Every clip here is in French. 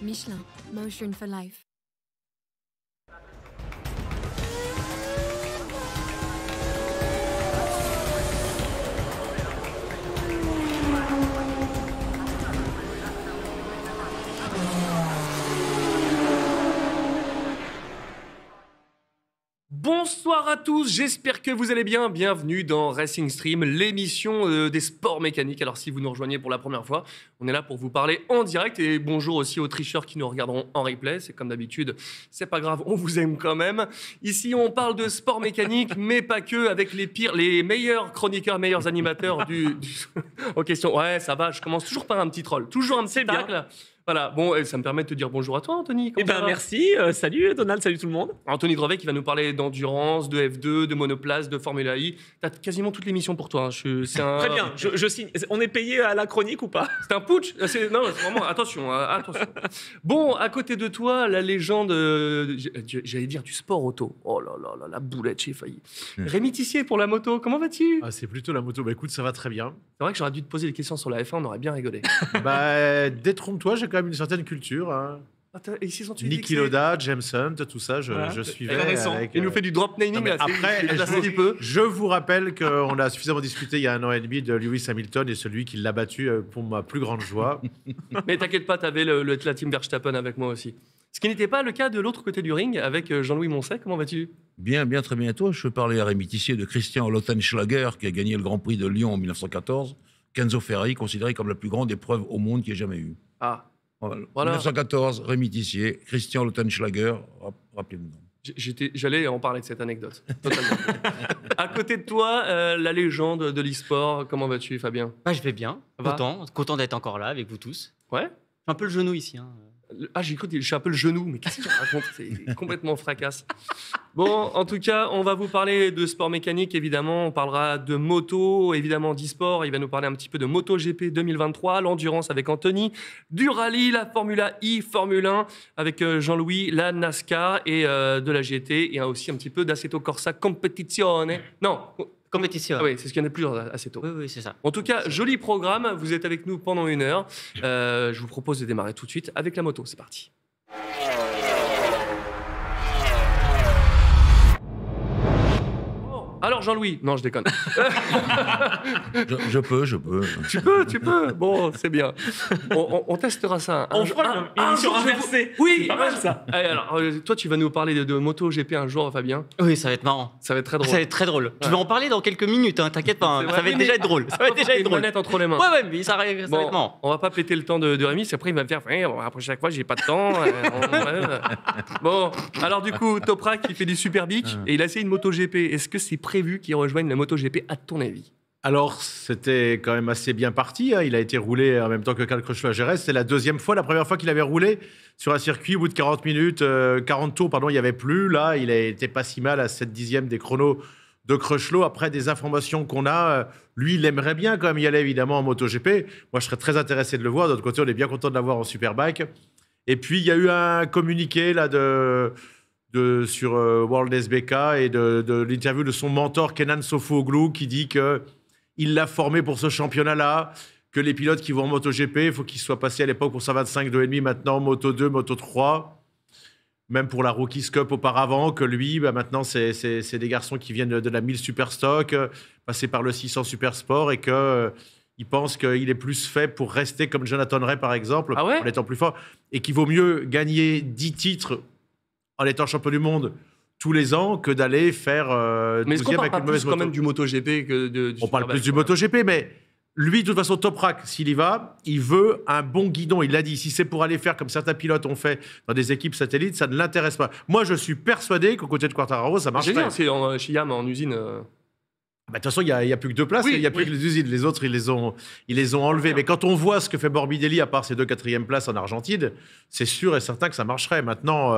Michelin, Motion for Life. Bonsoir à tous, j'espère que vous allez bien. Bienvenue dans Racing Stream, l'émission des sports mécaniques. Alors si vous nous rejoignez pour la première fois, on est là pour vous parler en direct. Et bonjour aussi aux tricheurs qui nous regarderont en replay. C'est comme d'habitude, c'est pas grave, on vous aime quand même. Ici, on parle de sport mécanique, mais pas que, avec les meilleurs chroniqueurs, meilleurs animateurs aux questions. Ouais, ça va, je commence toujours par un petit troll, toujours un petit tacle. Voilà, bon, et ça me permet de te dire bonjour à toi, Anthony. Eh ben merci, salut Donald, salut tout le monde. Anthony Drevet qui va nous parler d'endurance, de F2, de monoplace, de Formula I. T'as quasiment toutes les missions pour toi. Très bien, je signe. On est payé à la chronique ou pas? C'est un putsch. Non, c'est vraiment, attention, attention. Bon, à côté de toi, la légende, j'allais dire du sport auto. Oh là là là, la boulette, j'ai failli. Rémi Tissier pour la moto, comment vas-tu? C'est plutôt la moto. Bah écoute, ça va très bien. C'est vrai que j'aurais dû te poser des questions sur la F1, on aurait bien rigolé. Détrompe-toi, j'ai quand même une certaine culture. Hein. Niki Lauda, James Hunt, tout ça, je suivais. Il nous fait du drop naming. Là, après, je vous rappelle qu'on a suffisamment discuté il y a 1 an et demi de Lewis Hamilton et celui qui l'a battu pour ma plus grande joie. Mais t'inquiète pas, t'avais la team Verstappen avec moi aussi. Ce qui n'était pas le cas de l'autre côté du ring avec Jean-Louis Moncet. Comment vas-tu? Bien, bien, très bien. Et toi, je parlais à Rémi Tissier de Christian Lautenschlager qui a gagné le Grand Prix de Lyon en 1914. Kenzo Ferrari, considéré comme la plus grande épreuve au monde qu'il y ait jamais eu. Ah. Voilà. 1914, Rémi Tissier, Christian Lautenschlager, rappelez-nous. J'allais en parler de cette anecdote. Totalement. À côté de toi, la légende de l'e-sport, comment vas-tu, Fabien? Je vais bien, content d'être encore là avec vous tous. Ouais. J'ai un peu le genou ici. Hein. J'ai cru que je suis un peu le genou, mais qu'est-ce que tu racontes? C'est complètement fracasse. Bon, en tout cas, on va vous parler de sport mécanique, évidemment. On parlera de moto, évidemment d'e-sport. Il va nous parler un petit peu de MotoGP 2023, l'endurance avec Anthony, du rallye, la Formula I, Formule 1 avec Jean-Louis, la NASCAR et de la GT, et aussi un petit peu d'Assetto Corsa Competizione. Non, compétition. Ah oui, c'est ce qu'il y en a plus assez tôt. Oui, c'est ça. En tout cas, joli programme. Vous êtes avec nous pendant 1 heure. Je vous propose de démarrer tout de suite avec la moto. C'est parti. Alors Jean-Louis, non je déconne. Je peux. Tu peux. Bon, c'est bien. On testera ça. On fera une émission inversée. Oui, c'est pas mal ça. Allez, alors, toi, tu vas nous parler de MotoGP un jour, Fabien. Oui, ça va être marrant. Ça va être très drôle. Ça va être très drôle. Ouais. Je vais en parler dans quelques minutes, hein, t'inquiète pas. Hein. Ça va déjà être drôle. Ça va déjà être drôle. Une manette entre les mains. Ouais, mais ça va être marrant. On va pas péter le temps de Rémi, c'est après il va me faire après chaque fois, j'ai pas de temps. Bon, alors du coup, Toprak, il fait du Superbike et il a essayé une MotoGP. Est-ce que c'est prévu qu'il rejoigne la MotoGP à ton avis? Alors, c'était quand même assez bien parti. Hein. Il a été roulé en même temps que Cal Crutchlow à Jerez. C'était la deuxième fois. La première fois qu'il avait roulé sur un circuit, au bout de 40 tours, il n'y avait plus. Là, il a été pas si mal à 7/10 des chronos de Crutchlow. Après des informations qu'on a, lui, il aimerait bien quand même y aller, évidemment, en MotoGP. Moi, je serais très intéressé de le voir. D'autre côté, on est bien content de l'avoir en Superbike. Et puis, il y a eu un communiqué là sur World SBK et de l'interview de son mentor Kenan Sofuoglu qui dit qu'il l'a formé pour ce championnat-là, que les pilotes qui vont en MotoGP, il faut qu'ils soient passés à l'époque pour 125 2,5, maintenant Moto 2, Moto 3, même pour la Rookies Cup auparavant, que lui, maintenant, c'est des garçons qui viennent de la 1000 Superstock, passés par le 600 Supersport et il pense qu'il est plus fait pour rester comme Jonathan Rea, par exemple, en étant plus fort, et qu'il vaut mieux gagner 10 titres en étant champion du monde tous les ans que d'aller faire mais est-ce qu'on parle pas plus quand même du MotoGP que du On parle plus du MotoGP, mais lui, de toute façon, Toprak, s'il y va, il veut un bon guidon. Il l'a dit, si c'est pour aller faire comme certains pilotes ont fait dans des équipes satellites, ça ne l'intéresse pas. Moi, je suis persuadé qu'au côté de Quartararo, ça marche. J'ai dit, c'est chez Yam, en usine... De toute façon, il n'y a plus que 2 places, il n'y a plus que les usines. Les autres, ils les ont enlevés. Mais quand on voit ce que fait Morbidelli, à part ses 2 4e places en Argentine, c'est sûr et certain que ça marcherait. Maintenant,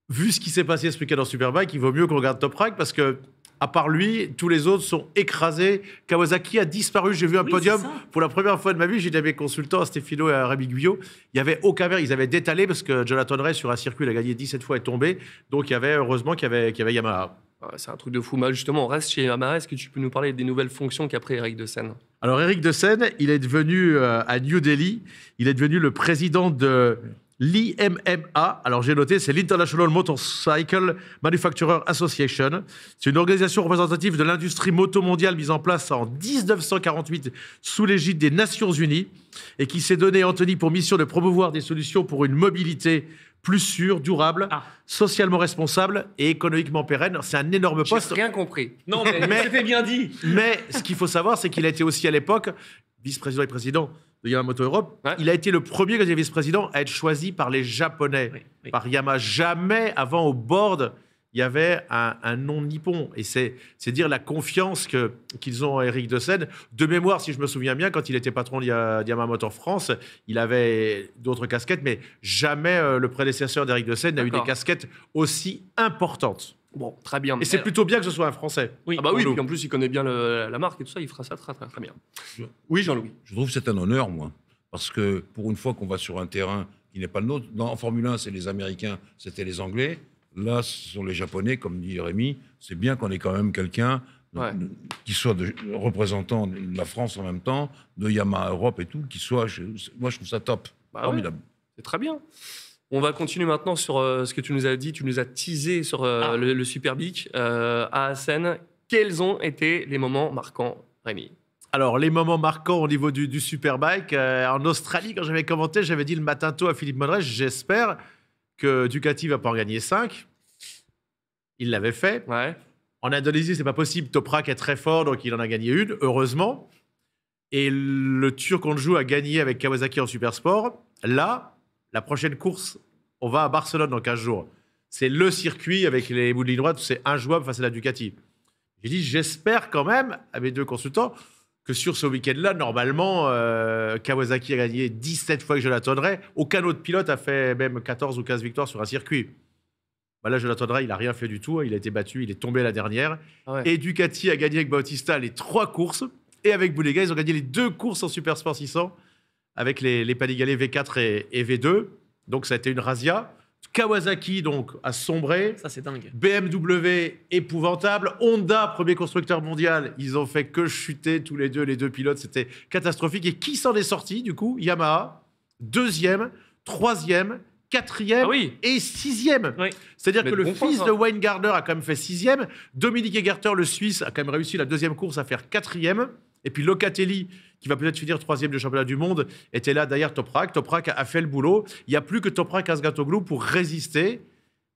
vu ce qui s'est passé ce week-end en Superbike, il vaut mieux qu'on regarde Toprak parce que, à part lui, tous les autres sont écrasés. Kawasaki a disparu. J'ai vu un podium pour la première fois de ma vie. J'ai dit à mes consultants, à Stefano et à Rémi Guyot, il n'y avait aucun verre. Ils avaient détalé parce que Jonathan Rea, sur un circuit, il a gagné 17 fois et est tombé. Donc, heureusement qu'il y avait Yamaha. C'est un truc de fou. Justement, on reste chez Yamaha. Est-ce que tu peux nous parler des nouvelles fonctions qu'a pris Eric de Seine? Alors, Eric de Seine, il est devenu à New Delhi, il est devenu le président de L'IMMA, alors j'ai noté, c'est l'International Motorcycle Manufacturer Association. C'est une organisation représentative de l'industrie moto mondiale mise en place en 1948 sous l'égide des Nations Unies et qui s'est donné, Anthony, pour mission de promouvoir des solutions pour une mobilité plus sûre, durable, socialement responsable et économiquement pérenne. C'est un énorme poste. J'ai rien compris. Non, mais c'était bien dit. Mais ce qu'il faut savoir, c'est qu'il a été aussi à l'époque vice-président et président de Yamamoto Europe. Ouais. Il a été le premier vice-président à être choisi par les Japonais, par Yamaha. Jamais avant au board, il y avait un nom nippon. Et c'est dire la confiance qu'ils ont en Eric de Seine. De mémoire, si je me souviens bien, quand il était patron de Yamamoto France, il avait d'autres casquettes, mais jamais le prédécesseur d'Eric de Seine n'a eu des casquettes aussi importantes. Bon, très bien. Et c'est plutôt bien que ce soit un Français. Oui, puis en plus, il connaît bien la marque et tout ça, il fera ça très, très, très bien. Oui, Jean-Louis. Je trouve que c'est un honneur, moi, parce que pour une fois qu'on va sur un terrain qui n'est pas le nôtre, en Formule 1, c'est les Américains, c'était les Anglais. Là, ce sont les Japonais, comme dit Rémi. C'est bien qu'on ait quand même quelqu'un qui soit représentant de la France en même temps, de Yamaha Europe et tout, qui soit... moi, je trouve ça top. Formidable. C'est très bien. On va continuer maintenant sur ce que tu nous as dit. Tu nous as teasé sur le Superbike à Assen. Quels ont été les moments marquants, Rémi? Alors, les moments marquants au niveau du Superbike. En Australie, quand j'avais commenté, j'avais dit le matin tôt à Philippe Monrech, j'espère que Ducati va pas en gagner 5. Il l'avait fait. Ouais. En Indonésie, c'est pas possible. Toprak est très fort, donc il en a gagné une, heureusement. Et le Turc qu'on joue a gagné avec Kawasaki en Supersport. Là, la prochaine course, on va à Barcelone dans 15 jours. C'est le circuit avec les bouts de ligne droite, c'est injouable face à la Ducati. J'ai dit, j'espère quand même, à mes deux consultants, que sur ce week-end-là, normalement, Kawasaki a gagné 17 fois que Jonathan Ray. Aucun autre pilote a fait même 14 ou 15 victoires sur un circuit. Bah là, Jonathan Ray, il n'a rien fait du tout. Il a été battu, il est tombé à la dernière. Et Ducati a gagné avec Bautista les 3 courses. Et avec Boulega, ils ont gagné les 2 courses en Supersport 600 avec les Panigale V4 et V2. Donc, ça a été une razzia. Kawasaki, donc, a sombré. Ça, c'est dingue. BMW, épouvantable. Honda, premier constructeur mondial. Ils ont fait que chuter tous les deux pilotes. C'était catastrophique. Et qui s'en est sorti, du coup? Yamaha, 2e, 3e, 4e et 6e. Oui. C'est-à-dire que le fils de Wayne Gardner a quand même fait 6e. Dominique Egerter, le Suisse, a quand même réussi la 2e course à faire 4e. Et puis Locatelli, qui va peut-être finir 3e du championnat du monde, était là derrière Toprak. Toprak a fait le boulot. Il n'y a plus que Toprak Azgatoglu pour résister.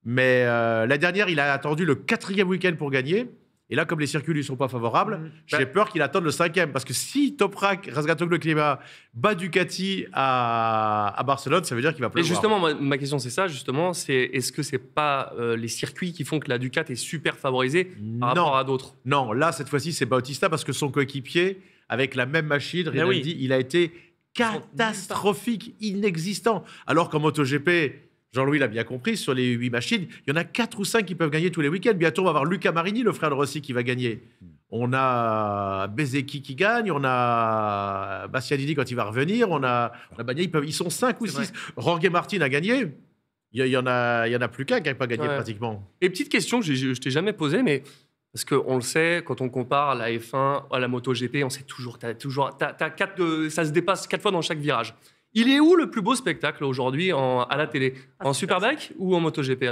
Mais la dernière, il a attendu le 4e week-end pour gagner. Et là, comme les circuits ne lui sont pas favorables, j'ai peur qu'il attende le 5e. Parce que si Toprak Razgatoglu Klima bat Ducati à Barcelone, ça veut dire qu'il va pleuvoir. Et justement, ma question, c'est ça, justement. Est-ce que ce n'est pas les circuits qui font que la Ducati est super favorisée par rapport à d'autres? Non, là, cette fois-ci, c'est Bautista parce que son coéquipier, avec la même machine, Rinaldi, il a été catastrophique, inexistant. Alors qu'en MotoGP... Jean-Louis l'a bien compris, sur les 8 machines, il y en a 4 ou 5 qui peuvent gagner tous les week-ends. Bientôt, on va avoir Luca Marini, le frère de Rossi, qui va gagner. On a Bezzecchi qui gagne, on a Bastianini quand il va revenir, on a Bagnaia, ils sont 5 ou 6. Jorge Martin a gagné. Il y en a plus qu'un qui n'a pas gagné pratiquement. Et petite question que je ne t'ai jamais posée, mais parce qu'on le sait, quand on compare la F1 à la MotoGP, on sait toujours, ça se dépasse 4 fois dans chaque virage. Il est où le plus beau spectacle aujourd'hui à la télé? En Superbike ou en MotoGP?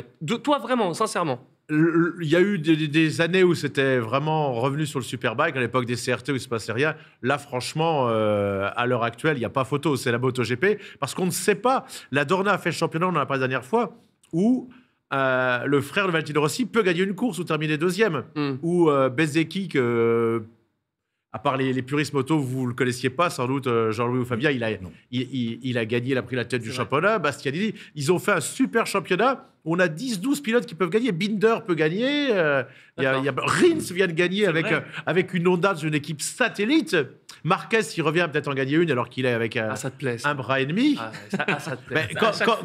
Toi, vraiment, sincèrement? Il y a eu des années où c'était vraiment revenu sur le Superbike, à l'époque des CRT où il ne se passait rien. Là, franchement, à l'heure actuelle, il n'y a pas photo, c'est la MotoGP. Parce qu'on ne sait pas. La Dorna a fait le championnat, on en a parlé la dernière fois, où le frère de Valentino Rossi peut gagner une course ou terminer 2e. Ou Bezzecchi, à part les puristes moto, vous ne le connaissiez pas, sans doute, Jean-Louis ou Fabien, il a gagné, il a pris la tête du championnat. Bastianini, ils ont fait un super championnat. On a 10-12 pilotes qui peuvent gagner. Binder peut gagner. Rins vient de gagner avec une Honda d'une équipe satellite. Marquez, il revient peut-être en gagner une alors qu'il est avec un bras et demi. Ça te plaît.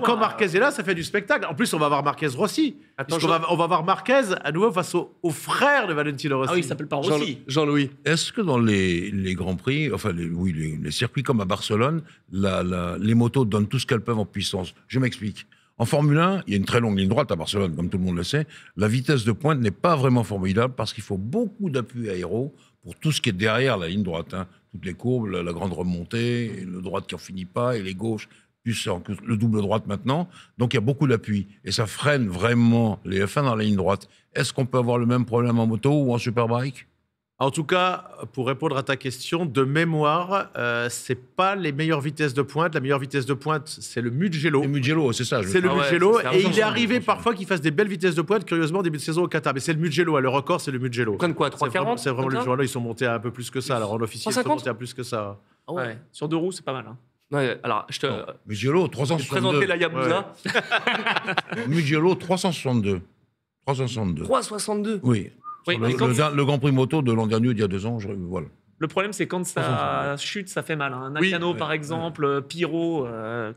Quand Marquez est là, ça fait du spectacle. En plus, on va voir Marquez Rossi. On va voir Marquez à nouveau face au frère de Valentino Rossi. Ah oui, il s'appelle pas Rossi. Jean-Louis. Est-ce que dans les Grands Prix, enfin les circuits comme à Barcelone, les motos donnent tout ce qu'elles peuvent en puissance? Je m'explique. En Formule 1, il y a une très longue ligne droite à Barcelone, comme tout le monde le sait. La vitesse de pointe n'est pas vraiment formidable parce qu'il faut beaucoup d'appui aéro pour tout ce qui est derrière la ligne droite. Toutes les courbes, la grande remontée, le droite qui n'en finit pas et les gauches. plus le double droite maintenant. Donc il y a beaucoup d'appui. Et ça freine vraiment les F1 dans la ligne droite. Est-ce qu'on peut avoir le même problème en moto ou en superbike ? En tout cas, pour répondre à ta question, de mémoire, c'est pas les meilleures vitesses de pointe. La meilleure vitesse de pointe, c'est le Mugello. Le Mugello, c'est ça. C'est le Ah ouais, Mugello. c'est Et il est argent, arrivé attention. parfois qu'il fasse des belles vitesses de pointe, curieusement, début de saison au Qatar. Mais c'est le Mugello. Le record, c'est le Mugello. Ils prennent quoi, C'est vraiment, 3,40 c'est vraiment le comme ça journal, ils sont montés à un peu plus que ça. Alors en officiel, ils sont 3,50? montés à plus que ça. Ah ouais. Ouais. Sur 2 roues, c'est pas mal. Hein. Ouais, alors, je te Mugello, vais présenter 362. la Yabusa. Mugello, 362. 362. 3,62. Oui. Oui, Sur mais quand le Grand Prix moto de l'an dernier, il y a 2 ans, voilà. Le problème, c'est quand ça chute, ça fait mal. Hein. Nakano, par exemple, Pyro,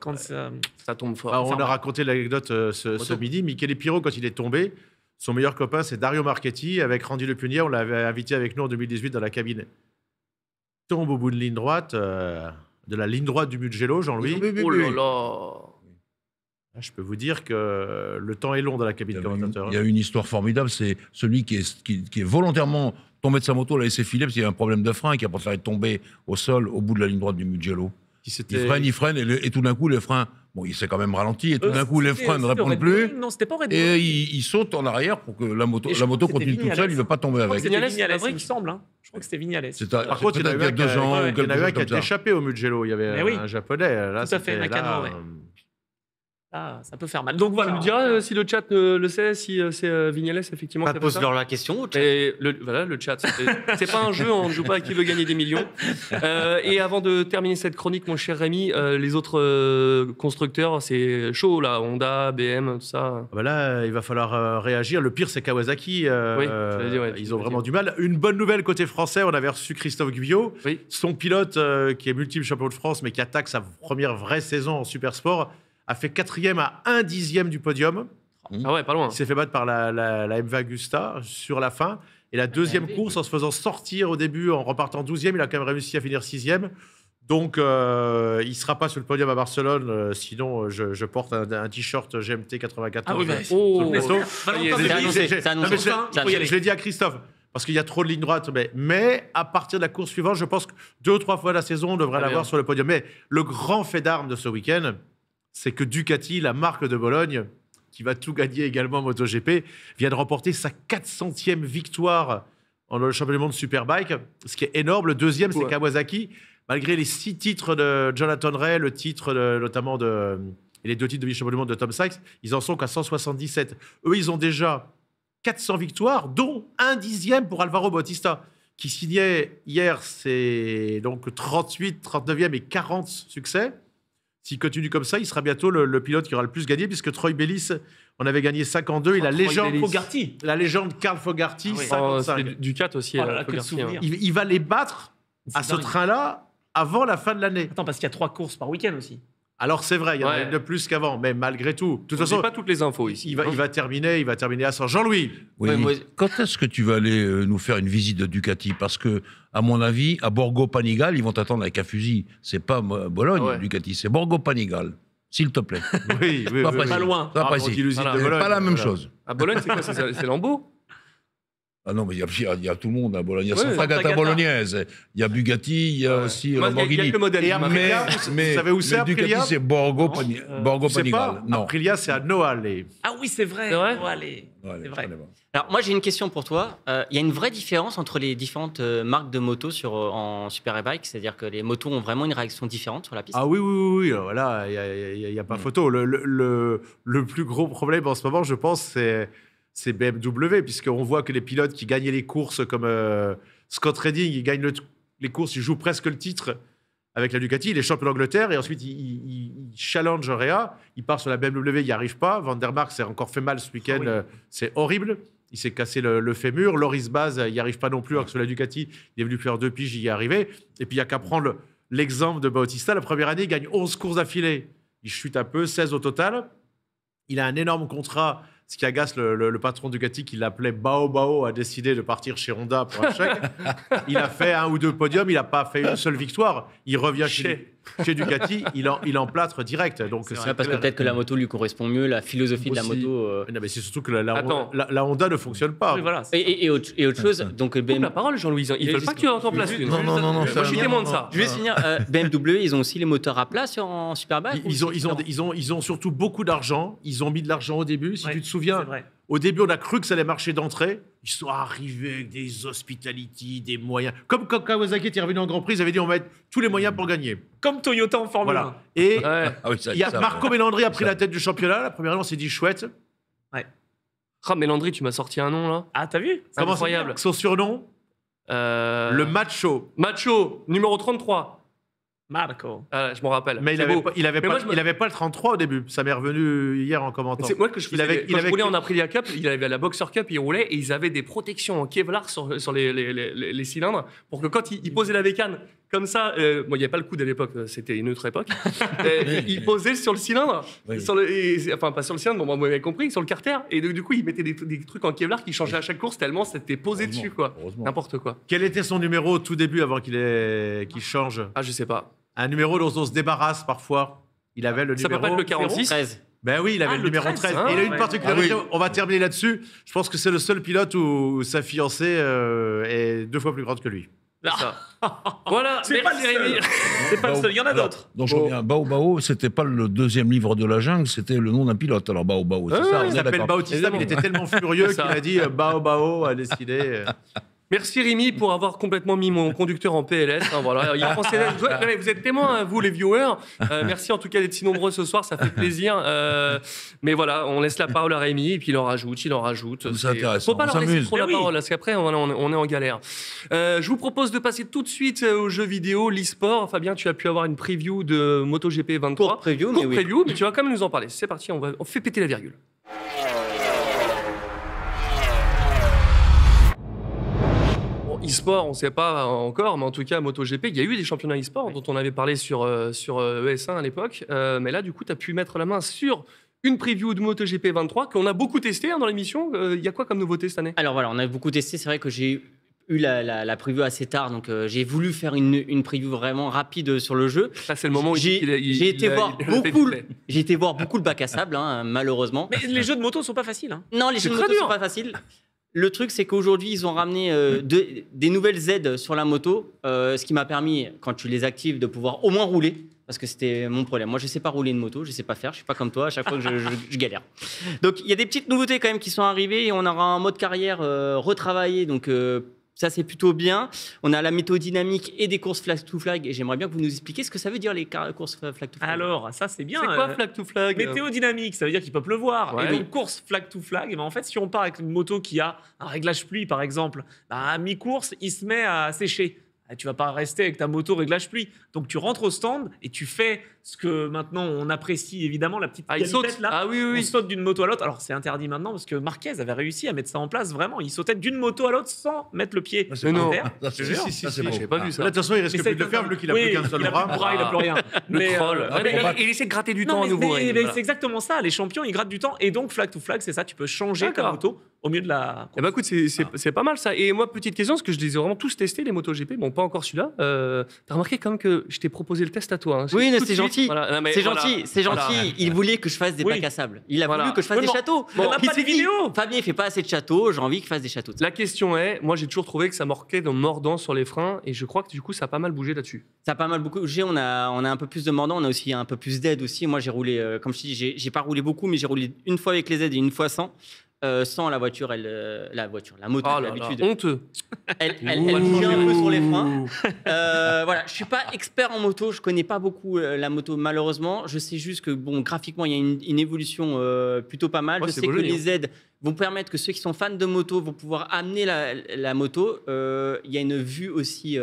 quand ça... Ça tombe fort. Alors, on Enfin, a raconté l'anecdote ce midi. Michele Piro, quand il est tombé, son meilleur copain, c'est Dario Marchetti. Avec Randy Lepunier, on l'avait invité avec nous en 2018 dans la cabine. Il tombe au bout de ligne droite, de la ligne droite du Mugello, Jean-Louis. Oh là là. Je peux vous dire que le temps est long dans la cabine commentateur. Il y a une histoire formidable, c'est celui qui est volontairement tombé de sa moto, l'a laissé filer parce qu'il y a un problème de frein qui a préféré tomber au sol au bout de la ligne droite du Mugello. Il freine et tout d'un coup les freins, bon il s'est quand même ralenti et tout d'un coup les freins ne répondent plus Non, c'était pas Red Bull. et il saute en arrière pour que la moto je crois que continue c'était toute seule, il ne veut pas tomber Je crois que avec. c'était Vignales, Vignales, la brique il me semble. Hein. Je crois que c'était Vignales. Par contre, il y en a eu un qui 2 ans ou il y en quelque a eu un chose qui a comme ça. échappé au Mugello. Il y avait Mais oui. un japonais. Là, Tout à fait, c'était- Nakano, là, ouais. Ah, ça peut faire mal. Donc Tu voilà. nous diras si le chat le sait, si c'est Vignales, effectivement. qui a fait ça Pose-leur la question. Et voilà, le chat. C'est pas un jeu, on ne joue pas à qui veut gagner des millions. Et avant de terminer cette chronique, mon cher Rémi, les autres constructeurs, c'est chaud là, Honda, BM, tout ça. Ah bah là, il va falloir réagir. Le pire, c'est Kawasaki. Oui, j'allais dire, ouais, tu ils ont l'as vraiment dit. du mal. Une bonne nouvelle côté français, on avait reçu Christophe Guyot, Oui. son pilote qui est multiple champion de France, mais qui attaque sa première vraie saison en Supersport, a fait 4e à 1/10 du podium. Ah ouais, pas loin. Il s'est fait battre par la MV Agusta sur la fin. Et la deuxième course, en se faisant sortir au début, en repartant 12e, il a quand même réussi à finir 6e. Donc, il ne sera pas sur le podium à Barcelone. Sinon, je porte un t-shirt GMT 94. Ah oui, mais- Oh, Mais- Valentin, Valentin, c'est c'est annoncé, dit. c'est annoncé. Non, mais je, Enfin, il faut y aller. je l'ai dit à Christophe, parce qu'il y a trop de lignes droites. Mais à partir de la course suivante, je pense que 2 ou 3 fois la saison, on devrait Ah, l'avoir bien. sur le podium. Mais le grand fait d'armes de ce week-end, c'est que Ducati, la marque de Bologne, qui va tout gagner également en MotoGP, vient de remporter sa 400e victoire dans le championnat du monde Superbike, ce qui est énorme. Le deuxième, c'est Ouais. Kawasaki. Malgré les 6 titres de Jonathan Ray, le titre notamment et les 2 titres de vice-champion du monde de Tom Sykes, ils en sont qu'à 177. Eux, ils ont déjà 400 victoires, dont 1/10 pour Alvaro Bautista, qui signait hier, c'est donc 38, 39e et 40 succès. S'il continue comme ça, il sera bientôt le pilote qui aura le plus gagné, puisque Troy Bellis en avait gagné 52. Et la légende, Fogarty. la légende Carl Fogarty, Ah oui. 55. c'est Ducat aussi. Oh là là, que de Fogarty, hein. souvenirs. Il va les battre à C'est ce dingue. train-là avant la fin de l'année. Attends, parce qu'il y a 3 courses par week-end aussi. Alors c'est vrai, il y en a Ouais. une de plus qu'avant, mais malgré tout. De toute On façon, n'a pas toutes les infos ici. il va terminer à 100. Jean-Louis, Oui. Ouais, moi- Quand est-ce que tu vas aller nous faire une visite de Ducati? Parce que, à mon avis, à Borgo Panigale, ils vont t'attendre avec un fusil. C'est pas Bologne, Ouais. Ducati, c'est Borgo Panigale. S'il te plaît. oui, oui, Pas oui, précis. Pas loin. Pas Ah, précis. anti-usine Voilà. de Bologne, Pas la même voilà. chose. À Bologne, c'est quoi C'est Lambeau Ah non, mais il y a tout le monde à Bologne. Il y a Ouais, Sant'Agata Sant'Agata. bolognaise. Il y y a Bugatti, il y a aussi Moi, il y a Lamborghini. que le modèle. Et qui après, m'a- Aprilia, vous savez où c'est, Ducati, Aprilia c'est Borgo, Borgo Tu sais pas, Panigale. Non. Aprilia, c'est à Noale. Ah oui, c'est vrai. C'est vrai Oh, allez. Ouais, C'est je vrai. connais pas. Alors, moi, j'ai une question pour toi. Il y a une vraie différence entre les différentes marques de motos en Superbike, c'est-à-dire que les motos ont vraiment une réaction différente sur la piste. Ah oui, oui, oui, alors voilà, il n'y a pas photo. Le plus gros problème en ce moment, je pense, c'est BMW, puisqu'on voit que les pilotes qui gagnaient les courses comme Scott Redding, ils gagnent les courses, ils jouent presque le titre avec la Ducati, il est champion d'Angleterre, et ensuite il challenge Réa, il part sur la BMW, il n'y arrive pas. Van der Mark s'est encore fait mal ce week-end, Ah oui. c'est horrible. Il s'est cassé le fémur. Loris Baz, il n'y arrive pas non plus, alors que sur la Ducati, il est venu faire 2 piges, il y est arrivé. Et puis il n'y a qu'à prendre l'exemple de Bautista. La première année, il gagne 11 courses d'affilée. Il chute un peu, 16 au total. Il a un énorme contrat, ce qui agace le patron Ducati qui l'appelait Bao Bao, a décidé de partir chez Honda pour un chèque. Il a fait 1 ou 2 podiums, il n'a pas fait une seule victoire. Il revient chez Chez Ducati, il emplâtre direct. Donc C'est vrai, parce que peut-être que la moto lui correspond mieux, la philosophie de la Aussi. moto. Non, mais c'est surtout que la Attends. Honda ne fonctionne pas. Oui, voilà. Et autre chose, donc Coupe la parole, Jean-Louis. Ils veulent pas que tu en remplaces une. Non, non, non, non, Moi, ça- je suis témoin de ça. Je vais finir. BMW, ils ont aussi les moteurs à plat en Superbike. Ils ont surtout beaucoup d'argent. Ils ont mis de l'argent au début. Si Ouais, tu te souviens, c'est vrai. au début, on a cru que ça allait marcher d'entrée. Ils sont arrivés avec des hospitalities, des moyens. Comme quand Kawasaki était revenu en Grand Prix, ils avaient dit on va mettre tous les moyens pour gagner. Comme Toyota en Formule 1. Voilà. Et Ouais. Ah oui, ça, il y a ça, Marco ouais. Melandri a pris Ça. la tête du championnat. La première année, on s'est dit chouette. Ah, mais Landry, tu m'as sorti un nom là. Ah, t'as vu? Comment Incroyable. Son surnom, le macho. Macho, numéro 33. Marco. Ah, je m'en rappelle. Mais il C'est avait beau. pas, il avait Mais pas, moi, je me- il avait pas le 33 au début. Ça m'est revenu hier en commentant. C'est moi que je faisais. il Quand avait je roulais en Aprilia Cup, il avait la Boxer Cup, il roulait et ils avaient des protections en Kevlar sur les cylindres pour que quand il posait la bécane comme ça, bon, il n'y avait pas le coude à l'époque, c'était une autre époque. Il posait sur le cylindre, Oui. enfin pas sur le cylindre, bon, vous m'avez compris, sur le carter. Et du coup, il mettait des trucs en Kevlar qui changeaient à chaque course tellement c'était posé Heureusement, dessus, quoi. heureusement. N'importe quoi. Quel était son numéro au tout début avant qu'il change? Ah, je sais pas. Un numéro dont on se débarrasse parfois. Il avait le Ça peut numéro. pas être le 46. 13. Ben oui, il avait Ah, le le numéro 13. 13. Ah, Et il a une ouais. particularité, Ah oui. on va terminer là-dessus. Je pense que c'est le seul pilote où sa fiancée est 2 fois plus grande que lui. C'est ça. Voilà, C'est pas merci le seul. Rémi. C'est pas le seul, il y en a d'autres. Donc je reviens, Bao Bao, c'était pas le deuxième livre de la jungle, c'était le nom d'un pilote. Alors Bao Bao, c'est Ah, ça, on Il est s'appelle d'accord. Bautista, mais il était tellement furieux C'est qu'il ça. a dit Bao Bao a décidé. Merci Rémi pour avoir complètement mis mon conducteur en PLS. Hein, voilà. Il pensait- non, mais vous êtes témoins, hein, vous les viewers. Merci en tout cas d'être si nombreux ce soir, ça fait plaisir. Mais voilà, on laisse la parole à Rémi et puis il en rajoute. C'est intéressant, Faut pas on leur laisser s'amuse. trop la Mais oui. parole parce qu'après on est en galère. Je vous propose de passer tout de suite aux jeux vidéo, l'e-sport. Fabien, tu as pu avoir une preview de MotoGP 23. Courte preview, Courte mais oui. preview, mais tu vas quand même nous en parler. C'est parti, on fait péter la virgule. Bon, e-sport, on ne sait pas encore, mais en tout cas, MotoGP, il y a eu des championnats e-sport dont on avait parlé sur ES1 à l'époque. Mais là, du coup, tu as pu mettre la main sur une preview de MotoGP 23 qu'on a beaucoup testé hein, dans l'émission. Il y a quoi comme nouveauté cette année? Alors voilà, on a beaucoup testé. C'est vrai que j'ai eu la preview assez tard, donc j'ai voulu faire une preview vraiment rapide sur le jeu. Là, c'est le moment où J'ai il été a- voir il a fait beaucoup. du play. J'ai été voir beaucoup le bac à sable, hein, malheureusement. Mais les jeux de moto sont pas faciles. Hein. Non, les C'est jeux de très moto dur. sont pas faciles. Le truc, c'est qu'aujourd'hui, ils ont ramené des nouvelles aides sur la moto, ce qui m'a permis, quand tu les actives, de pouvoir au moins rouler. Parce que c'était mon problème. Moi, je ne sais pas rouler une moto, je ne sais pas faire. Je ne suis pas comme toi, à chaque fois que je galère. Donc, il y a des petites nouveautés quand même qui sont arrivées. Et on aura un mode carrière retravaillé. Donc, ça, c'est plutôt bien. On a la météo dynamique et des courses flag to flag. Et j'aimerais bien que vous nous expliquiez ce que ça veut dire, les courses flag to flag. Alors, ça, c'est bien. C'est quoi flag to flag? Météo dynamique, ça veut dire qu'il peut pleuvoir. Ouais. Et donc, course flag to flag, et ben en fait, si on part avec une moto qui a un réglage pluie, par exemple, ben, à mi-course, il se met à sécher. Ah, tu vas pas rester avec ta moto réglage pluie. Donc, tu rentres au stand et tu fais ce que maintenant on apprécie évidemment, la petite Ah, il galipette, saute. là. Ah oui, oui, On oui. saute d'une moto à l'autre. Alors, c'est interdit maintenant parce que Marquez avait réussi à mettre ça en place vraiment. Il sautait d'une moto à l'autre sans mettre le pied. Ah, c'est Mais par non. terre. Ça, c'est Je te jure. ça, c'est si, beau. j'avais pas vu ça. Là, de toute façon, il risque Mais plus de ça, le faire vu qu'il a oui, plus qu'un seul il a bras. plus de bras, il a plus rien. Le Mais, troll. mais- Il essaie de gratter du non, temps à mais, nouveau. mais- Rémi, mais voilà. c'est exactement ça. Les champions, ils grattent du temps. Et donc, flag to flag, c'est ça. Tu peux changer ta D'accord. moto au milieu de la. Eh ben écoute, c'est pas mal ça. Et moi, petite question, parce que je les ai vraiment tous testés, les MotoGP, bon, pas encore celui-là. T'as remarqué quand même que je t'ai proposé le test à toi. Hein. Oui, Tout mais de c'est suite, gentil. voilà. Non, mais C'est voilà. gentil, c'est gentil. Voilà. Il voulait que je fasse des Oui. bacs à sable. Il a Voilà. voulu que je fasse Oui, des bon, châteaux. on n'a Il pas s'est de dit, vidéo. Fabien, il fait pas assez de châteaux. J'ai envie qu'il fasse des châteaux. La question est, moi j'ai toujours trouvé que ça marquait en mordant sur les freins, et je crois que du coup ça a pas mal bougé là-dessus. Ça a pas mal beaucoup bougé. On a un peu plus de mordant. On a aussi un peu plus d'aide aussi. Moi, j'ai roulé, comme je te dis, j'ai pas roulé beaucoup, mais j'ai roulé une fois avec les aides et une fois sans. Sans la voiture, la moto, Oh là là, d'habitude, honteux. elle bougeait un peu sur les freins. Voilà, je suis pas expert en moto, je connais pas beaucoup la moto malheureusement. Je sais juste que bon, graphiquement, il y a une évolution plutôt pas mal. Ouais, je c'est sais beau, que joli, les aides vont permettre que ceux qui sont fans de moto vont pouvoir amener la moto. Il y a une vue aussi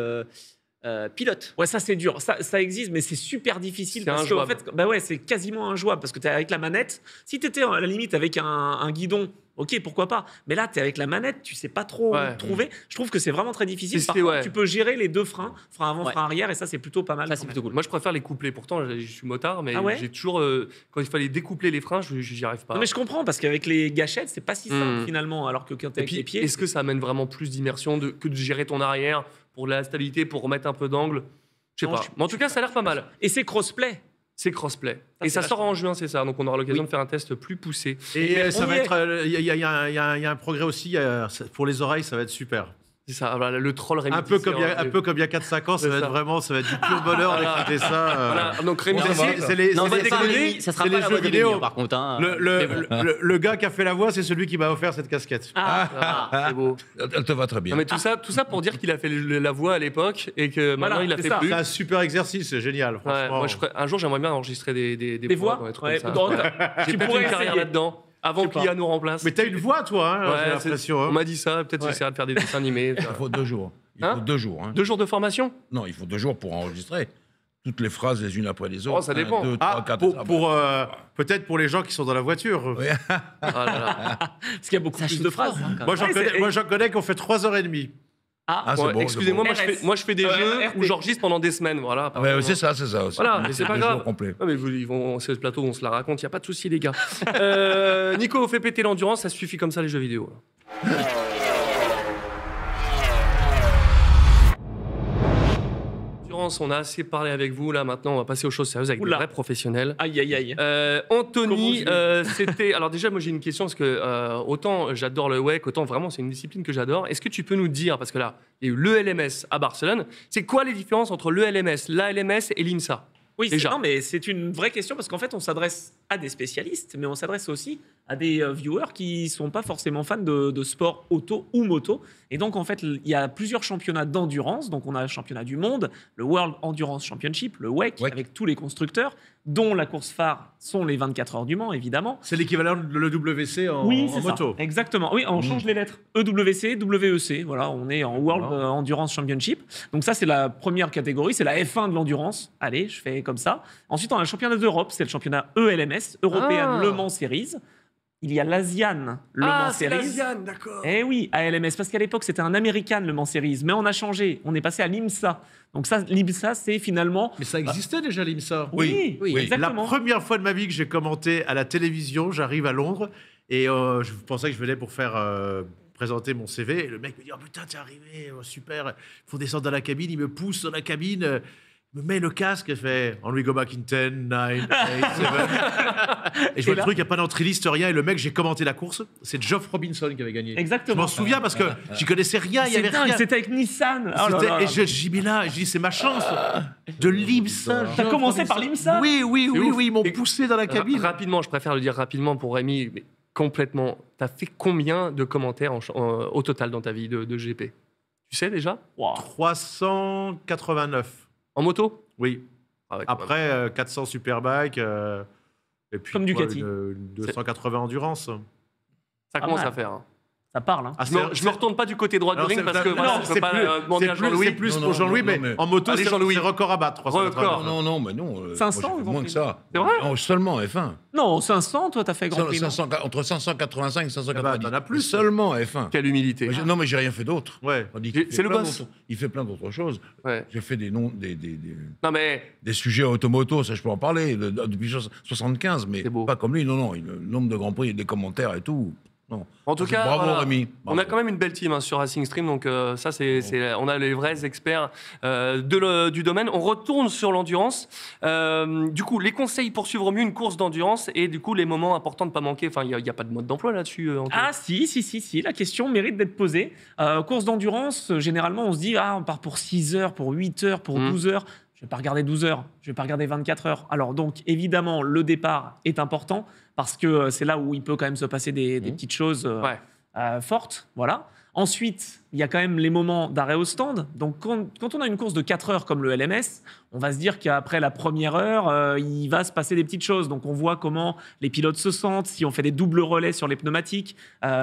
pilote. Ouais, ça c'est dur. Ça existe, mais c'est super difficile C'est parce que en injouable. fait, bah ouais, c'est quasiment injouable parce que tu es avec la manette. Si tu étais à la limite avec un guidon, ok, pourquoi pas. Mais là, tu es avec la manette, tu sais pas trop Ouais. où trouver. Je trouve que c'est vraiment très difficile. C'est- Par contre, ouais. tu peux gérer les deux freins, frein avant, Ouais. frein arrière, et ça c'est plutôt pas mal. Ça, quand c'est même. plutôt cool. Moi je préfère les coupler, pourtant je suis motard, mais Ah ouais j'ai toujours, quand il fallait découpler les freins, j'y arrive pas. Non, mais je comprends parce qu'avec les gâchettes, c'est pas si simple finalement, alors que quand tu Et avec puis, les pieds. est-ce que ça amène vraiment plus d'immersion que de gérer ton arrière pour la stabilité, pour remettre un peu d'angle? Je sais Non, pas. Mais en tout cas, ça a l'air pas mal. Et c'est crossplay. C'est crossplay. Et c'est ça sort vachement- en juin, c'est ça. Donc on aura l'occasion Oui. de faire un test plus poussé. Et Mais ça on va y est. être. Il y a un progrès aussi. Pour les oreilles, ça va être super. C'est ça. Voilà, le troll Rémi. Un peu Tissé, comme il y a 4-5 ans, ça C'est va ça. être vraiment. Ça va être du pur bonheur Voilà. d'écouter ça. Voilà. Donc Rémi Bon, ça Tissé, va. C'est les- Non, c'est ça les- sera c'est pas les- Rémi- ça sera c'est pas les la jeux voix de vidéo. Rémi, par contre. Hein. Le gars qui a fait la voix, c'est celui qui m'a offert cette casquette. Ah, c'est beau. Elle te va très bien. Non, mais tout ça pour dire qu'il a fait la voix à l'époque et que maintenant il la c'est fait ça. plus. C'est un super exercice, c'est génial. Ouais, Franchement. moi, un jour, j'aimerais bien enregistrer des voix dans des trucs Ouais, comme ça. non, Ouais. tu J'ai peut-être pourrais une carrière essayer. là-dedans avant Je sais pas. qu'IA nous remplace. Mais t'as une voix, toi, hein, Ouais, j'ai l'impression. on hein. m'a dit ça. Peut-être Ouais. j'essaierai de faire des dessins animés. Il faut 2 jours. Il Hein faut 2 jours. Hein. 2 jours de formation. Non, il faut 2 jours pour enregistrer toutes les phrases les unes après les autres. Oh, ça dépend. 1, 2, 3, Ah, 4. peut-être pour les gens qui sont dans la voiture. Oui. Ah là là. Parce qu'il y a beaucoup Ça plus chute de fort, phrases. hein, quand Moi, même. j'en connais qui ont fait 3h30. Ah, c'est Ouais, bon. excusez-moi, bon. moi je fais des RS. jeux RT. où j'enregistre pendant des semaines. Voilà. Ah, ouais, c'est ça aussi. Voilà, mais c'est pas 2 grave. jours complets. Non, mais ils vont, c'est ce plateau, on se la raconte, il n'y a pas de souci, les gars. Nico, fait péter l'endurance, ça suffit comme ça, les jeux vidéo. Endurance, on a assez parlé avec vous, là, maintenant, on va passer aux choses sérieuses avec des Oula. vrais professionnels. Aïe, aïe, aïe. Anthony, Comment c'était. Alors, déjà, moi, j'ai une question, parce que autant j'adore le WEC, autant vraiment, c'est une discipline que j'adore. Est-ce que tu peux nous dire, parce que là, il y a eu l'ELMS à Barcelone, c'est quoi les différences entre l'ELMS, l'ALMS et l'INSA? Oui, Déjà. non, mais c'est une vraie question parce qu'en fait, on s'adresse à des spécialistes, mais on s'adresse aussi à des viewers qui sont pas forcément fans de sport auto ou moto. Et donc, en fait, il y a plusieurs championnats d'endurance. Donc, on a le championnat du monde, le World Endurance Championship, le WEC, WEC. avec tous les constructeurs, dont la course phare sont les 24 heures du Mans, évidemment. C'est l'équivalent de l'EWC en, Oui, en c'est ça. moto. Exactement. Oui, on change les lettres. EWC, WEC. Voilà, on est en World Endurance Championship. Donc ça, c'est la première catégorie. C'est la F1 de l'endurance. Allez, je fais comme ça. Ensuite, on a le championnat d'Europe. C'est le championnat ELMS, European Ah. Le Mans Series. Il y a l'ASIAN Le Mans c'est Series. l'Asian, d'accord. Eh oui, ALMS, parce qu'à l'époque, c'était un American Le Mans Series. Mais on a changé. On est passé à l'IMSA. Donc ça, l'IMSA, c'est finalement... Mais ça existait déjà, l'IMSA. Oui, oui. La exactement. première fois de ma vie que j'ai commenté à la télévision, j'arrive à Londres et je pensais que je venais pour faire présenter mon CV. Et le mec me dit oh putain, t'es arrivé, super. Il faut descendre dans la cabine. Il me pousse dans la cabine. Me met le casque et fait On we go back in 10, 9, 8, 7. Et je vois Et là- le truc, il n'y a pas d'entrée liste, rien. Et le mec, j'ai commenté la course. C'est Geoff Robinson qui avait gagné. Exactement. Je m'en souviens parce que j'y connaissais rien, il y C'est avait dingue, rien. c'était avec Nissan. Oh là C'était- là. Et j'y mis là, je dis c'est ma chance. De l'IMSA. T'as Geoff commencé Robinson. par l'IMSA? Oui, oui, C'est oui, ouf. oui, ils m'ont Et- poussé dans la cabine. Rapidement, je préfère le dire rapidement pour Rémi, mais complètement. T'as fait combien de commentaires au total dans ta vie de GP? Tu sais déjà? Wow. 389. En moto? Oui. Ah ouais, quand même. Après, 400 Superbike. Et puis, Comme Ducati. une 280 Endurance. Ça Pas commence mal. à faire. Hein. Ça parle, hein. Ah, Je me retourne pas du côté droit du Alors, ring c'est- parce que non, voilà, non, je peux c'est pas plus- demander à Jean-Louis. C'est plus Non, pour non, Jean-Louis, non, mais mais- en moto, Allez, c'est Jean-Louis. record à battre. 389. Record. Non, mais non. 500, moi, j'ai fait moins que ça. C'est vrai Non, seulement F1. Non, 500, toi, t'as fait Grand Prix. non entre 585 et 590. Eh ben, t'en as plus. Seulement F1. Quelle humilité. Non, mais j'ai rien fait d'autre. Ouais. Tandis qu'il C'est fait le plein boss. d'autres- Il fait plein d'autres choses. Ouais. J'ai fait des Non mais sujets automoto, ça je peux en parler, depuis 75, mais C'est beau. pas comme lui, non. Le nombre de grands prix, des commentaires et tout. Non. en tout cas, Bravo voilà. Rémi. On a quand même une belle team hein, sur Racing Stream, donc ça on a les vrais experts du domaine. On retourne sur l'endurance. Du coup, les conseils pour suivre au mieux une course d'endurance et du coup les moments importants de pas manquer. Enfin, il y a pas de mode d'emploi là-dessus. Antoine. Ah si, la question mérite d'être posée. Course d'endurance, généralement on se dit, on part pour 6 heures, pour 8 heures, pour 12 heures. Je vais pas regarder 12 heures, je vais pas regarder 24 heures. Alors donc évidemment, le départ est important parce que c'est là où il peut quand même se passer des petites choses Ouais. fortes. Voilà. Ensuite, il y a quand même les moments d'arrêt au stand. Donc, quand on a une course de 4 heures comme le LMS, on va se dire qu'après la première heure, il va se passer des petites choses. Donc, on voit comment les pilotes se sentent, si on fait des doubles relais sur les pneumatiques,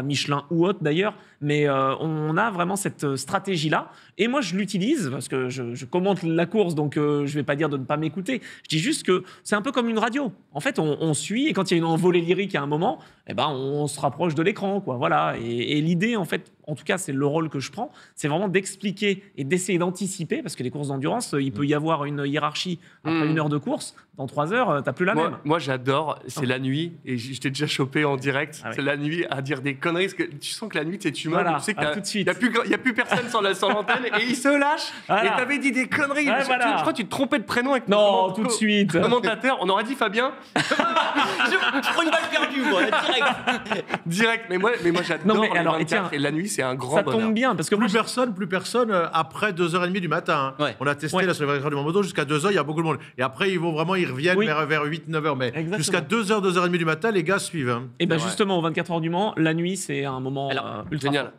Michelin ou autre d'ailleurs. Mais on a vraiment cette stratégie-là. Et moi, je l'utilise parce que je commente la course, donc je ne vais pas dire de ne pas m'écouter. Je dis juste que c'est un peu comme une radio. En fait, on suit et quand il y a une envolée lyrique à un moment, eh ben, on se rapproche de l'écran, quoi. Voilà. Et l'idée, en fait, en tout cas, c'est le rôle que je prends, c'est vraiment d'expliquer et d'essayer d'anticiper, parce que les courses d'endurance, il peut y avoir une hiérarchie après 1 heure de course. Dans 3 heures, t'as plus la même. Moi, j'adore, c'est la nuit, et je t'ai déjà chopé en direct, Ah ouais. c'est la nuit à dire des conneries, parce que tu sens que la nuit, tu m'as, Voilà, tu sais tout de suite. il n'y a plus personne sur l'antenne, et il se lâche, Voilà. et t'avais dit des conneries. Ouais, voilà. Je crois que tu te trompais de prénom avec Non, tout de suite. commentateur, on aurait dit Fabien, Je prends une balle perdue, moi, direct. direct, mais moi j'adore Non, mais les alors, 24, tiens, et la nuit, c'est un grand Ça bonheur. tombe bien, parce que moi, Plus personne après 2h30 du matin. Hein. Ouais. On a testé Ouais. là sur les 24 heures du moto jusqu'à 2h, il y a beaucoup de monde. Et après, ils reviennent Oui. vers 8-9h. Mais Exactement. jusqu'à 2h, 2h30 du matin, les gars suivent. Hein. et ben Ouais. justement, aux 24 heures du Mans, la nuit, c'est un moment Alors, ultra Génial. fort.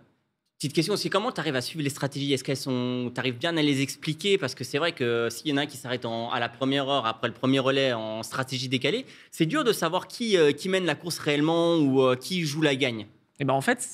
Petite question aussi, comment tu arrives à suivre les stratégies? Est-ce qu'elles sont, tu arrives bien à les expliquer? Parce que c'est vrai que s'il y en a un qui s'arrête à la première heure, après le premier relais en stratégie décalée, c'est dur de savoir qui mène la course réellement ou qui joue la gagne. Et ben en fait,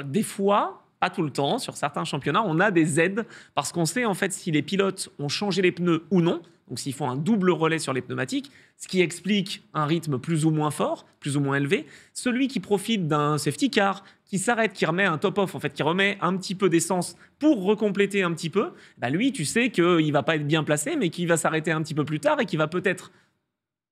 des fois, pas tout le temps, sur certains championnats, on a des aides parce qu'on sait en fait si les pilotes ont changé les pneus ou non. Donc s'ils font un double relais sur les pneumatiques, ce qui explique un rythme plus ou moins fort, plus ou moins élevé. Celui qui profite d'un safety car, qui s'arrête, qui remet un top-off, en fait, qui remet un petit peu d'essence pour recompléter un petit peu, bah lui, tu sais qu'il va pas être bien placé, mais qu'il va s'arrêter un petit peu plus tard et qu'il va peut-être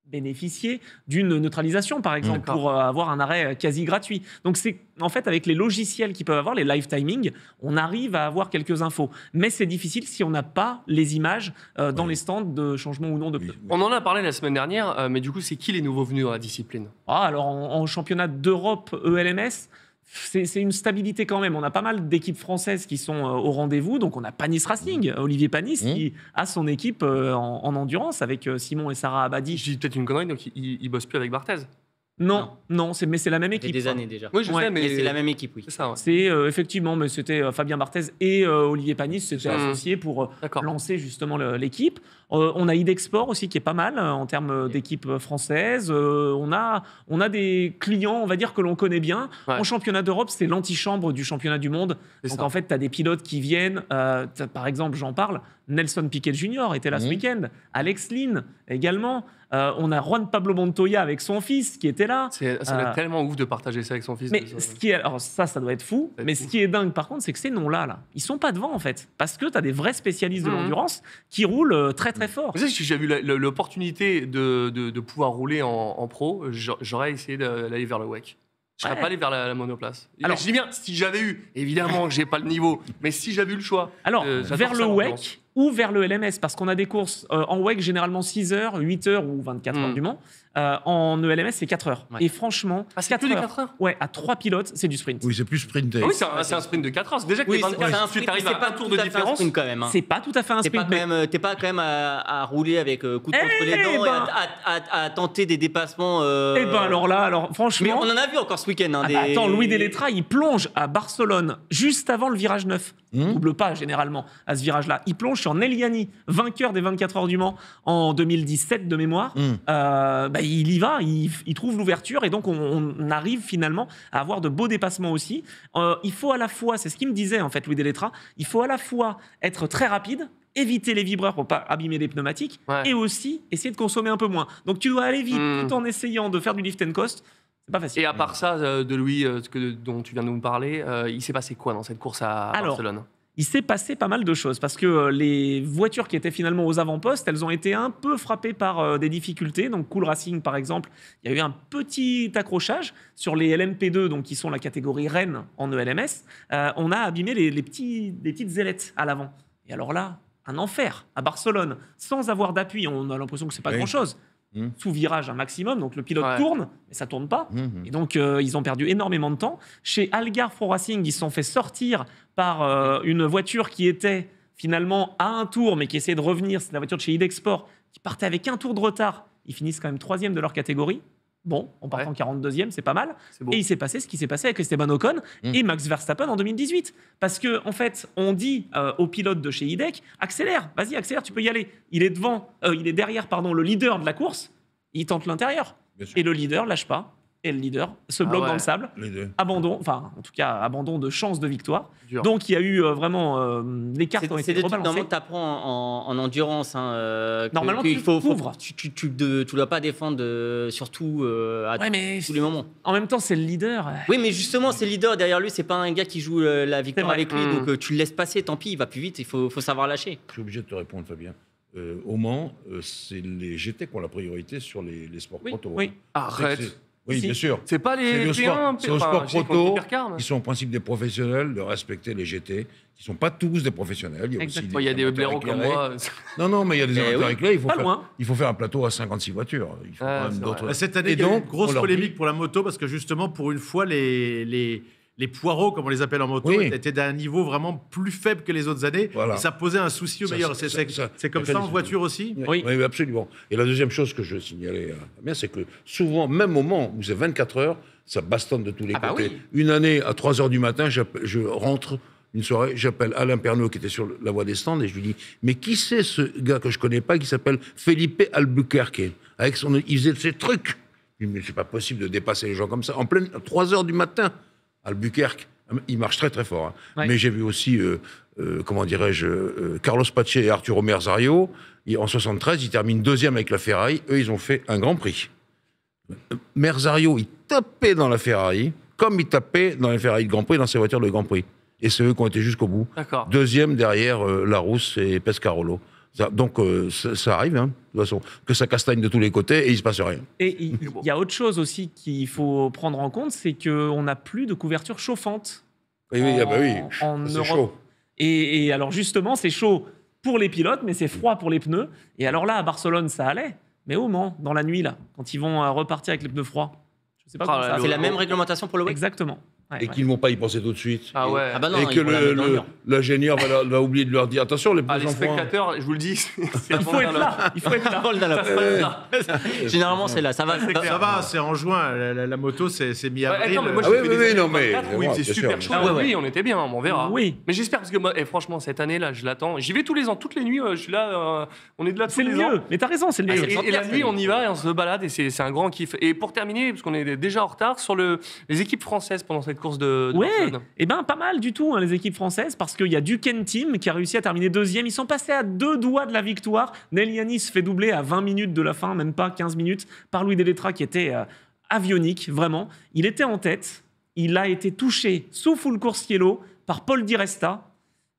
bénéficier d'une neutralisation, par exemple, D'accord. pour avoir un arrêt quasi gratuit. Donc, c'est en fait avec les logiciels qu'ils peuvent avoir, les live timing, on arrive à avoir quelques infos. Mais c'est difficile si on n'a pas les images dans Oui. les stands de changement ou non de pneus. On en a parlé la semaine dernière, mais du coup, c'est qui les nouveaux venus dans la discipline? Ah, alors, en championnat d'Europe ELMS, c'est une stabilité quand même. On a pas mal d'équipes françaises qui sont au rendez-vous. Donc, on a Panis Racing, Olivier Panis, qui a son équipe en endurance avec Simon et Sarah Abadi. Je dis peut-être une connerie, donc il bosse plus avec Barthez. Non, mais c'est la même Ça fait équipe. des années déjà. Oui, je sais, Mais mais c'est la même équipe, oui. c'est ça. Ouais. C'est effectivement, mais c'était Fabien Barthez et Olivier Panis s'étaient associés pour D'accord. lancer justement l'équipe. On a Idexport aussi qui est pas mal en termes d'équipe française. On a des clients, on va dire, que l'on connaît bien. Ouais. En championnat d'Europe, c'est l'antichambre du championnat du monde. C'est Donc ça. en fait, tu as des pilotes qui viennent. Par exemple, j'en parle, Nelson Piquet Jr. était là ce week-end. Alex Lynn également. On a Juan Pablo Montoya avec son fils qui était là. Ça doit être tellement ouf de partager ça avec son fils. Mais de ça. ce qui est, alors ça doit être fou. Ça doit Mais être ce fou. qui est dingue, par contre, c'est que ces noms-là, ils sont pas devant en fait, parce que tu as des vrais spécialistes de Mhm. l'endurance qui roulent très très fort. Vous savez, si j'avais eu l'opportunité de pouvoir rouler en pro, j'aurais essayé d'aller vers le WEC. Je serais Ouais. pas allé vers la monoplace. Alors- Je dis bien, si j'avais eu, évidemment que j'ai pas le niveau, mais si j'avais eu le choix. Alors, j'adore vers ça, le l'endurance. WEC ou vers le LMS, parce qu'on a des courses en WEC généralement 6 heures, 8 heures ou 24 heures du Mans. En ELMS, c'est 4 heures. Ouais. Et franchement, Ah, c'est que des 4 heures. Ouais, à 3 pilotes, c'est du sprint. Oui, c'est plus sprinté. Ah oui, c'est un sprint de 4 heures. C'est déjà que Oui, les c'est 24 un heures, tu sprint, arrives mais c'est à pas un tour tout de à fait un différence. sprint quand même. hein. C'est pas tout à fait un T'es sprint. pas quand même à rouler avec coup de contre les dents ben. et à tenter des dépassements. Eh ben alors Mais franchement. on en a vu encore ce week-end. Hein, Ah des... bah attends, Louis Deletra, il plonge à Barcelone juste avant le virage 9. Double pas généralement à ce virage-là. Il plonge sur Neliani, vainqueur des 24 heures du Mans en 2017 de mémoire. Il y va, il trouve l'ouverture et donc on arrive finalement à avoir de beaux dépassements aussi. Il faut à la fois, c'est ce qu'il me disait en fait Louis Deletra, il faut à la fois être très rapide, éviter les vibreurs pour pas abîmer les pneumatiques Ouais. et aussi essayer de consommer un peu moins. Donc tu dois aller vite tout en essayant de faire du lift and coast. C'est pas facile. Et à part ça, de Louis, dont tu viens de nous parler, il s'est passé quoi dans cette course à Alors, Barcelone? Il s'est passé pas mal de choses parce que les voitures qui étaient finalement aux avant-postes, elles ont été un peu frappées par des difficultés. Donc Cool Racing, par exemple, il y a eu un petit accrochage sur les LMP2, donc qui sont la catégorie Rennes en ELMS. On a abîmé les petites ailettes à l'avant. Et alors là, un enfer à Barcelone, sans avoir d'appui. On a l'impression que c'est pas Oui. grand-chose. Sous virage un maximum, donc le pilote Ouais. tourne, mais ça tourne pas. Et donc, ils ont perdu énormément de temps. Chez Algarve Pro Racing, ils se sont fait sortir par une voiture qui était finalement à un tour, mais qui essayait de revenir. C'est la voiture de chez Idexport, qui partait avec un tour de retard. Ils finissent quand même 3e de leur catégorie. Bon, en partant Ouais. 42e, c'est pas mal. C'est beau. Et il s'est passé ce qui s'est passé avec Esteban Ocon et Max Verstappen en 2018. Parce que en fait, on dit au pilote de chez IDEC, accélère, vas-y, accélère, tu peux y aller. Il est derrière, le leader de la course. Il tente l'intérieur. Bien sûr. Et le leader lâche pas. et le leader se bloquent ouais. dans le sable. Les deux. Abandon, enfin, en tout cas, abandon de chance de victoire. Dur. Donc, il y a eu vraiment les cartes ont C'est été des trucs rebalancées. normalement tu apprends en endurance. Normalement, qu'il tu couvres. tu dois pas défendre surtout à Ouais, mais tous les moments. en même temps, c'est le leader. Oui, mais justement, c'est le leader derrière lui. C'est pas un gars qui joue la victoire vrai. avec lui. Donc tu le laisses passer. Tant pis, il va plus vite. Il faut savoir lâcher. Je suis obligé de te répondre, Fabien. Au Mans, c'est les GT qui ont la priorité sur les sports Oui, proto. oui. Arrête. Oui, Si. bien sûr. C'est pas C'est les le sport, P1, c'est au sport j'ai proto, compris Percar, mais- qui sont en principe des professionnels, de respecter les GT, qui ne sont pas tous des professionnels. Il y a aussi Exactement. Il y a des amateurs blaireaux comme éclairés. moi. Non, mais il y a des amateurs oui. éclairés. Pas loin. Il faut faire un plateau à 56 voitures. Il faut Ah, quand même c'est d'autres. vrai. Cette année, Et il y a eu donc, une grosse on leur polémique dit- pour la moto parce que justement, pour une fois, les poireaux, comme on les appelle en moto, Oui. étaient d'un niveau vraiment plus faible que les autres années. Voilà. Et ça posait un souci au Ça, meilleur. ça, C'est ça, c'est comme ça ça fait en des- voiture aussi. Oui. Oui, absolument. Et la deuxième chose que je signalais à Fabien, c'est que souvent, même au Mans, où c'est 24 heures, ça bastonne de tous les Ah bah côtés. oui. Une année, à 3 heures du matin, je rentre une soirée, j'appelle Alain Pernaut, qui était sur la voie des stands, et je lui dis, mais qui c'est ce gars que je connais pas, qui s'appelle Felipe Albuquerque, avec il faisait de ces trucs. Je lui dis, mais c'est pas possible de dépasser les gens comme ça. En pleine 3 heures du matin, Albuquerque, il marche très très fort. Hein. Ouais. Mais j'ai vu aussi, comment dirais-je, Carlos Pache et Arturo Merzario. En 73, ils terminent deuxième avec la Ferrari. Eux, ils ont fait un Grand Prix. Merzario, il tapait dans la Ferrari, comme il tapait dans les Ferrari de Grand Prix, dans ses voitures de Grand Prix. Et c'est eux qui ont été jusqu'au bout. D'accord. Deuxième derrière Larousse et Pescarolo. Donc ça arrive, hein, de toute façon, que ça castagne de tous les côtés et il se passe rien. Et il y a autre chose aussi qu'il faut prendre en compte, c'est qu'on n'a plus de couverture chauffante Oui, ah bah oui, en c'est Europe. chaud. Et alors justement, c'est chaud pour les pilotes, mais c'est froid pour les pneus. Et alors là, à Barcelone, ça allait. Mais au Mans, dans la nuit, là, quand ils vont repartir avec les pneus froids, je sais pas Ah comment là ça là, va. C'est la même réglementation pour le WEC. Exactement. Ouais, Et ouais. qu'ils ne vont pas y penser tout de suite. Ah ouais. Ah bah non, et ils que vont la mettre dans le mur. l'ingénieur va oublier de leur dire attention, les Ah, petits les enfants. spectateurs, je vous le dis, c'est Il faut être là. Il faut être là. Vol dans la- Ça se passe là. Généralement, c'est là. Ça va. Ça va, c'est en juin. La moto, c'est Ouais, mi-avril. attends, mais moi, Ah j'ai oui, fait oui, des oui, années non, mais 24 où il moi, faisait bien super sûr. chaud. Ah ouais, Oui, on était bien, on verra. Oui. Mais j'espère, parce que moi, franchement, cette année, là, je l'attends. J'y vais tous les ans, toutes les nuits, je suis là, on est de là tous C'est le les ans. mieux. Mais t'as raison, c'est le Ah, mieux. c'est le Et la Pierre, nuit, ça, on y va et on se balade et c'est un grand kiff. Et pour terminer, parce qu'on est déjà en retard, sur les équipes françaises pendant cette course de Ouais, Barcelone. et ben pas mal du tout, hein, les équipes françaises, parce qu'il y a Duquesne Team qui a réussi à terminer deuxième. Ils sont passés à 2 doigts de la victoire. Nel Yanis se fait doubler à 20 minutes de la fin, même pas 15 minutes, par Louis Delettra qui était avionique, vraiment. Il était en tête. Il a été touché sous full course yellow par Paul Di Resta.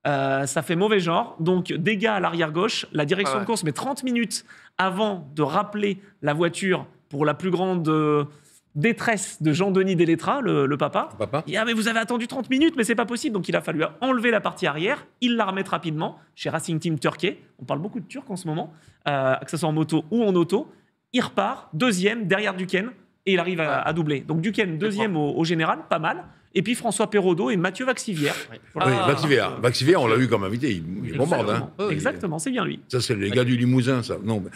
Ça fait mauvais genre. Donc, dégâts à l'arrière gauche. La direction Ah ouais. de course met 30 minutes avant de rappeler la voiture pour la plus grande détresse de Jean-Denis Delettra, le papa. Papa Il dit, ah, mais vous avez attendu 30 minutes, mais c'est pas possible. Donc, il a fallu enlever la partie arrière, il la remettre rapidement chez Racing Team Turquet. On parle beaucoup de Turcs en ce moment, que ce soit en moto ou en auto. Il repart, deuxième, derrière Duquesne, et il arrive à doubler. Donc, Duquesne, deuxième au général, pas mal. Et puis, François Perraudot et Mathieu Vaxivière. Ah. Oui, Vaxivière, on l'a eu comme invité, il est bombarde. Hein. Exactement. Exactement, c'est bien lui. Ça, c'est les gars du Limousin, ça. Non, mais...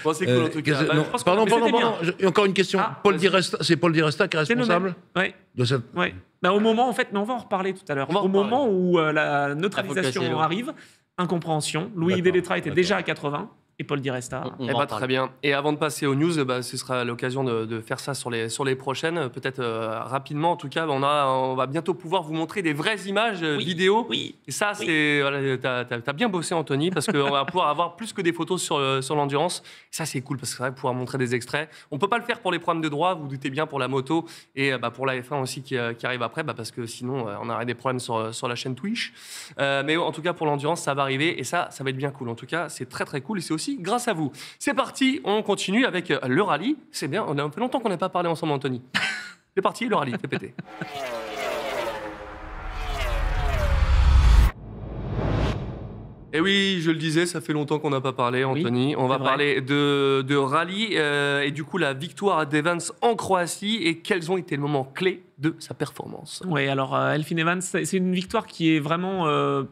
Bon, c'est cool en tout cas. Bah, non, je pense qu'on pardon, a- mais c'était pardon. Et encore une question. Ah, Paul vas-y. Di Resta, c'est Paul Di Resta qui est C'est le responsable même. Ouais. de cette... Ouais. Bah, au moment, en fait, mais on va en reparler tout à l'heure. On va en Au reparler. moment où la La neutralisation Volcaselo. arrive, incompréhension. Louis D'accord, Delettra était d'accord. déjà à 80 et Paul Di Resta. On Eh va en bah, parler. très bien. Et avant de passer aux news, bah, ce sera l'occasion de faire ça sur les prochaines. Peut-être rapidement, en tout cas, on va bientôt pouvoir vous montrer des vraies images Oui. vidéo. Oui. Et ça, Oui. c'est voilà, t'as bien bossé, Anthony, parce qu'on va pouvoir avoir plus que des photos sur l'endurance. Ça, c'est cool, parce que c'est vrai, pouvoir montrer des extraits. On peut pas le faire pour les problèmes de droit, vous vous doutez bien, pour la moto, et pour la F1 aussi qui arrive après, parce que sinon, on aurait des problèmes sur la chaîne Twitch. Mais en tout cas, pour l'endurance, ça va arriver, et ça va être bien cool. En tout cas, c'est très très cool, et c'est aussi grâce à vous. C'est parti, on continue avec le rallye. C'est bien, on a fait longtemps qu'on n'a pas parlé ensemble, Anthony. C'est parti, le rallye, fais péter. Et oui, je le disais, ça fait longtemps qu'on n'a pas parlé, Anthony. On va c'est vrai. parler de rallye et du coup la victoire d'Evans en Croatie et quels ont été les moments clés de sa performance. Oui, alors Elfyn Evans, c'est une victoire qui est vraiment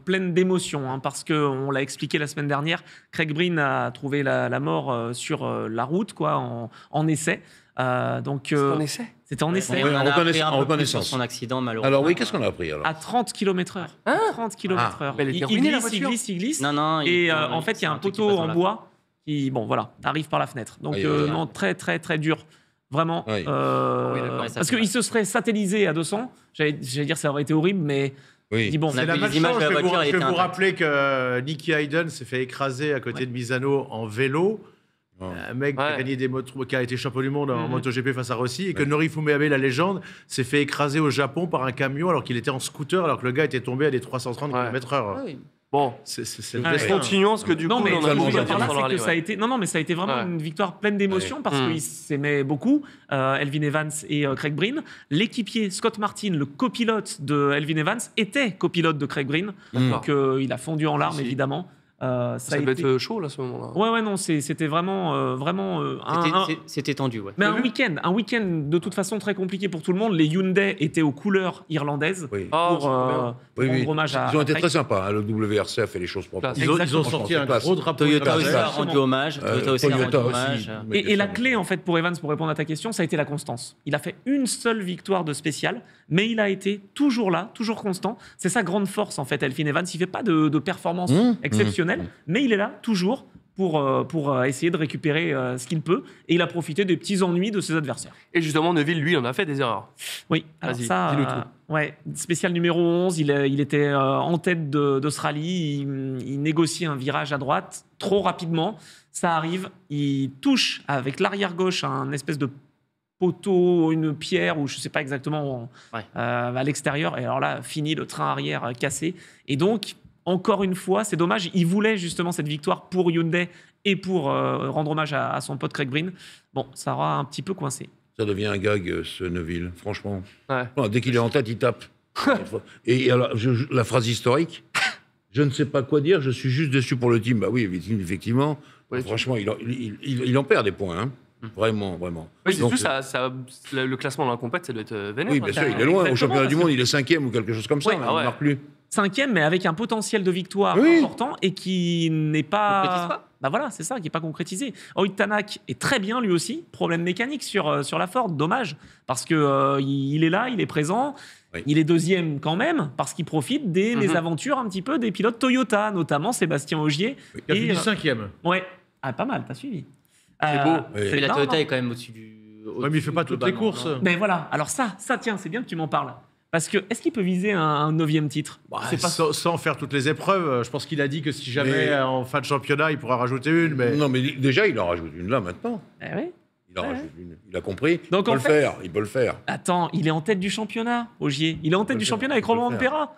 pleine d'émotions, hein, parce qu'on l'a expliqué la semaine dernière, Craig Breen a trouvé la mort sur la route, quoi, en essai. C'est un essai. C'était en essai. Oui, On en en a appris reconnaissance- un en peu plus reconnaissance. sur son accident, malheureusement. Alors oui, qu'est-ce qu'on a appris alors À 30 km/h. 30 km/h. Mais elle était Il ruinée, la glisse, il voiture. glisse, il glisse. Non, Et en fait, il y a un truc qui poteau passe dans en la- bois qui, bon, voilà, arrive par la fenêtre. Donc, Aïe, aïe, aïe. non, très, très, très dur. Vraiment. Oui. Oui, d'accord. Ouais, ça parce fait qu'il se serait satellisé à 200. J'allais dire ça aurait été horrible, mais Oui. je dis bon. On a C'est la vu les malchance. images de la Je vais voiture, elle vous était intacte. rappeler que Nicky Hayden s'est fait écraser à côté de Misano en vélo. Oh. Un mec qui a Ouais. gagné des motos, qui a été champion du monde en Mhm. MotoGP face à Rossi, et que Ouais. Norifume Abe, la légende, s'est fait écraser au Japon par un camion alors qu'il était en scooter, alors que le gars était tombé à des 330 Ouais. km/h. Ah oui. Bon, C'est le Ouais. destin. continuons, parce que du Non, coup, mais on ce a que je tellement veux dire beaucoup par à là, dire sur c'est le que rallye, ça a ouais. été. Non, mais ça a été vraiment Ouais. une victoire pleine d'émotions parce Mm. qu'ils s'aimaient beaucoup, Elvin Evans et Craig Breen. L'équipier Scott Martin, le copilote de Elvin Evans, était copilote de Craig Breen. Mm. Donc il a fondu en larmes, Si. évidemment. Ça Ça a devait été... être chaud, là, à ce moment-là. Ouais, non, c'était vraiment C'était tendu, ouais. mais un week-end de toute façon très compliqué pour tout le monde. Les Hyundai étaient aux couleurs irlandaises Oui. Ah, pour, c'est bien. Oui, rendre oui. hommage à Ils ont été Craig. très sympas. Hein. Le WRC a fait les choses propres. Classe. Ils ont Exactement. sorti un Classe. gros drapeau. Toyota irlandais. aussi a rendu hommage. Toyota aussi a rendu Toyota hommage. aussi. Et la clé, en fait, pour Evans, pour répondre à ta question, ça a été la constance. Il a fait une seule victoire de spécial, mais il a été toujours là, toujours constant. C'est sa grande force, en fait, Elfyn Evans. Il fait pas de performance exceptionnelle, mais il est là, toujours, pour essayer de récupérer ce qu'il peut. Et il a profité des petits ennuis de ses adversaires. Et justement, Neville, lui, il en a fait des erreurs. Oui, alors Vas-y, ça, dis-nous tout. ouais, spécial numéro 11, il était en tête de ce rallye, il négocie un virage à droite trop rapidement, ça arrive, il touche avec l'arrière gauche un espèce de poteau, une pierre, ou je ne sais pas exactement, Ouais. à l'extérieur, et alors là, fini, le train arrière cassé, et donc, encore une fois, c'est dommage, il voulait justement cette victoire pour Hyundai et pour rendre hommage à son pote Craig Breen. Bon, ça aura un petit peu coincé. Ça devient un gag, ce Neuville, franchement. Ouais. Non, dès qu'il est en tête, il tape. Et alors, la phrase historique, je ne sais pas quoi dire, je suis juste déçu pour le team. Bah oui, effectivement. Oui, Franchement, il en perd des points. Hein. Vraiment, vraiment. Oui, c'est Donc, tout, le classement dans la compète, ça doit être vénère. oui, bien sûr, il est Exactement, loin. Au championnat du parce monde, il est 5e ou quelque chose comme ça. Oui, il ah ouais. ne marque plus. 5e, mais avec un potentiel de victoire Oui. important et qui n'est pas. Concrétise pas. Bah voilà, c'est ça, qui n'est pas concrétisé. Oid Tanak est très bien lui aussi. Problème mécanique sur la Ford, dommage. Parce que il est là, il est présent. Oui. Il est deuxième quand même, parce qu'il profite des mésaventures un petit peu des pilotes Toyota, notamment Sébastien Ogier. Il a Et, fini 5e. ouais, ah, pas mal, t'as suivi. C'est beau. Oui. Mais la non, Toyota non. est quand même au-dessus du. Ouais, mais il fait pas toutes les courses. Mais voilà, alors ça tiens, c'est bien que tu m'en parles. Parce que, est-ce qu'il peut viser un 9e titre C'est pas Sans faire toutes les épreuves. Je pense qu'il a dit que si jamais Mais- en fin de championnat, il pourra rajouter une. Mais Non, mais déjà, il en rajoute une là maintenant. Eh oui. Il en Ouais. rajoute une. Il a compris. Donc, il en peut fait- le faire. Il peut le faire. Attends, il est en tête du championnat, Ogier. Il est en tête du championnat avec il peut le Romain faire. Pera.